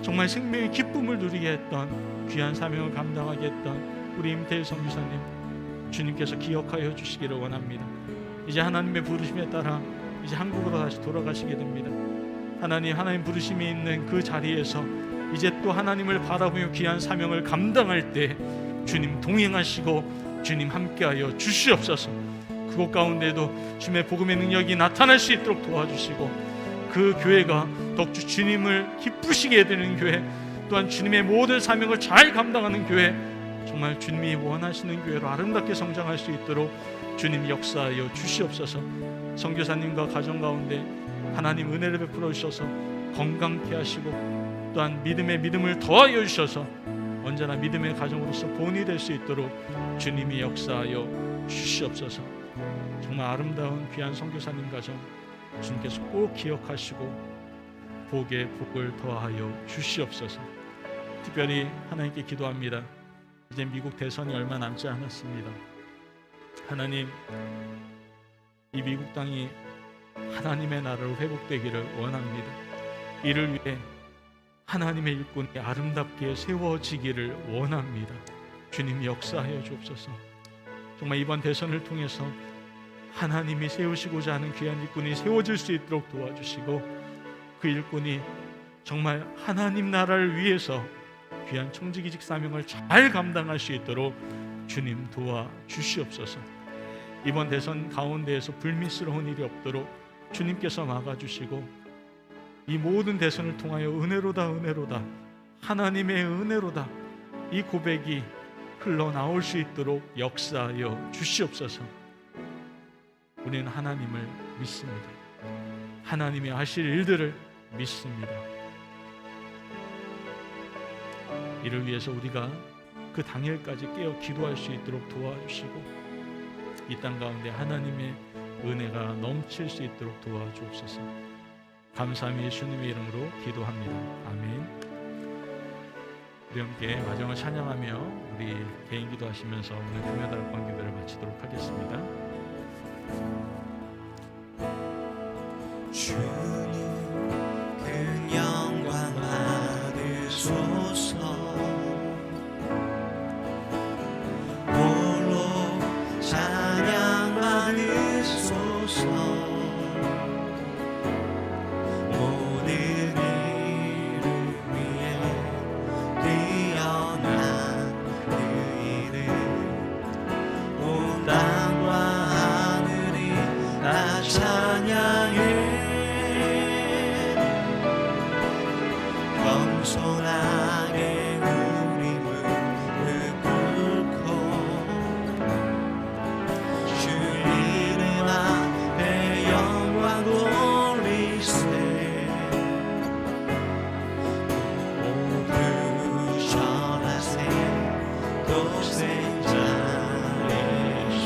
정말 생명의 기쁨을 누리게 했던 귀한 사명을 감당하게 했던 우리 임태희 선교사님 주님께서 기억하여 주시기를 원합니다. 이제 하나님의 부르심에 따라 이제 한국으로 다시 돌아가시게 됩니다. 하나님 부르심이 있는 그 자리에서 이제 또 하나님을 바라보며 귀한 사명을 감당할 때 주님 동행하시고 주님 함께하여 주시옵소서. 그곳 가운데도 주님의 복음의 능력이 나타날 수 있도록 도와주시고 그 교회가 더욱 주님을 기쁘시게 되는 교회 또한 주님의 모든 사명을 잘 감당하는 교회 정말 주님이 원하시는 교회로 아름답게 성장할 수 있도록 주님 역사하여 주시옵소서. 선교사님과 가정 가운데 하나님 은혜를 베풀어 주셔서 건강케 하시고 또한 믿음을 더하여 주셔서 언제나 믿음의 가정으로서 본이 될 수 있도록 주님이 역사하여 주시옵소서. 정말 아름다운 귀한 선교사님 가정 주님께서 꼭 기억하시고 복에 복을 더하여 주시옵소서. 특별히 하나님께 기도합니다. 이제 미국 대선이 얼마 남지 않았습니다. 하나님 이 미국 땅이 하나님의 나라로 회복되기를 원합니다. 이를 위해 하나님의 일꾼이 아름답게 세워지기를 원합니다. 주님 역사하여 주옵소서. 정말 이번 대선을 통해서 하나님이 세우시고자 하는 귀한 일꾼이 세워질 수 있도록 도와주시고 그 일꾼이 정말 하나님 나라를 위해서 귀한 청지기직 사명을 잘 감당할 수 있도록 주님 도와주시옵소서. 이번 대선 가운데에서 불미스러운 일이 없도록 주님께서 막아주시고 이 모든 대선을 통하여 은혜로다 하나님의 은혜로다 이 고백이 흘러나올 수 있도록 역사하여 주시옵소서. 우리는 하나님을 믿습니다. 하나님이 하실 일들을 믿습니다. 이를 위해서 우리가 그 당일까지 깨어 기도할 수 있도록 도와주시고 이 땅 가운데 하나님의 은혜가 넘칠 수 있도록 도와주옵소서. 감사함이 예수님의 이름으로 기도합니다. 아멘. 우리 함께 마지막을 찬양하며 우리 개인 기도하시면서 오늘 금요다락방 기도를 마치도록 하겠습니다. 주님 큰 영광 받으소서. 홀로 찬양 받으소서. 모든 이름 위에 뛰어난 그 이름, 온 땅과 하늘이 다 찬양해. 겸손하게 우리 무릎 꿇고 주 이름 앞에 영광 돌리세. 부르셔라 생도생자 예수.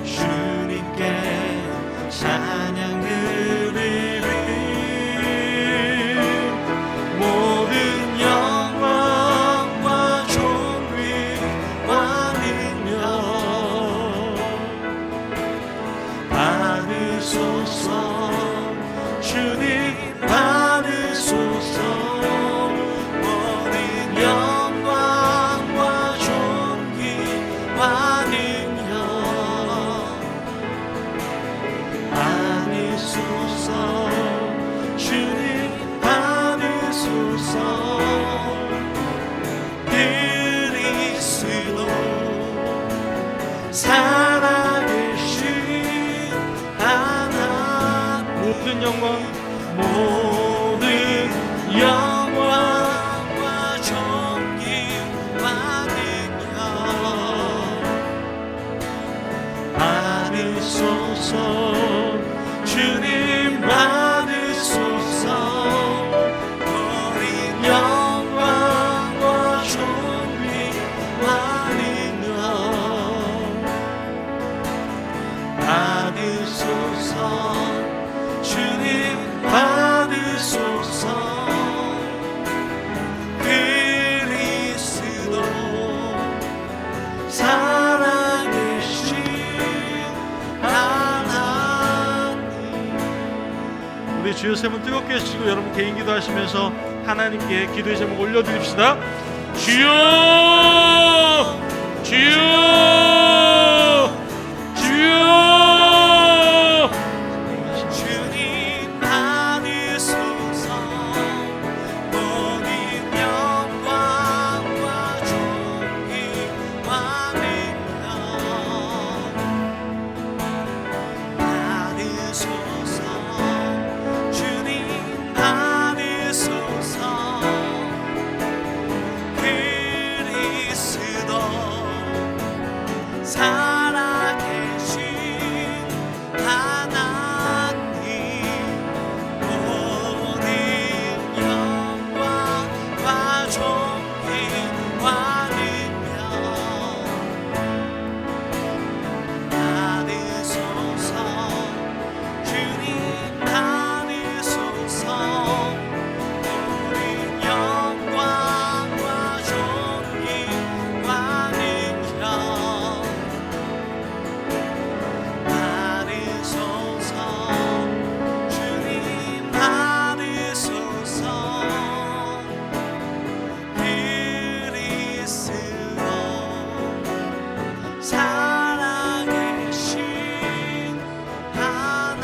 주님께 찬양 드리리. 모든 영광과 존귀와 능력 받으소서. 주님 받으소서. 모든 영광과 존귀와 능력 받으소서. 주님 받으소서. 그리스도 살아계신 하나님, 모든 영광 모든 영광과 존귀와 능력 받으소서. 주님 받으소서. 어린 영광과 존귀와 능력 받으소서. 주님 받으소서. 그리스도 살아계신 하나님. 우리 주여 세 분 뜨겁게 해주시고 여러분 개인 기도하시면서 하나님께 기도의 제목 올려드립시다. 주여 주여 주여. 주님 받으소서. 모든 영광과 존귀와 능력 받으소서. 주님 받으소서. 그리스도 살아계신 하나님, 모든 영광과 존귀와 능력 받으소서. 주님 받으소서. 모든 영광과 존귀와 능력 받으소서. 주님 받으소서. 그리스도 살아계신 하나님.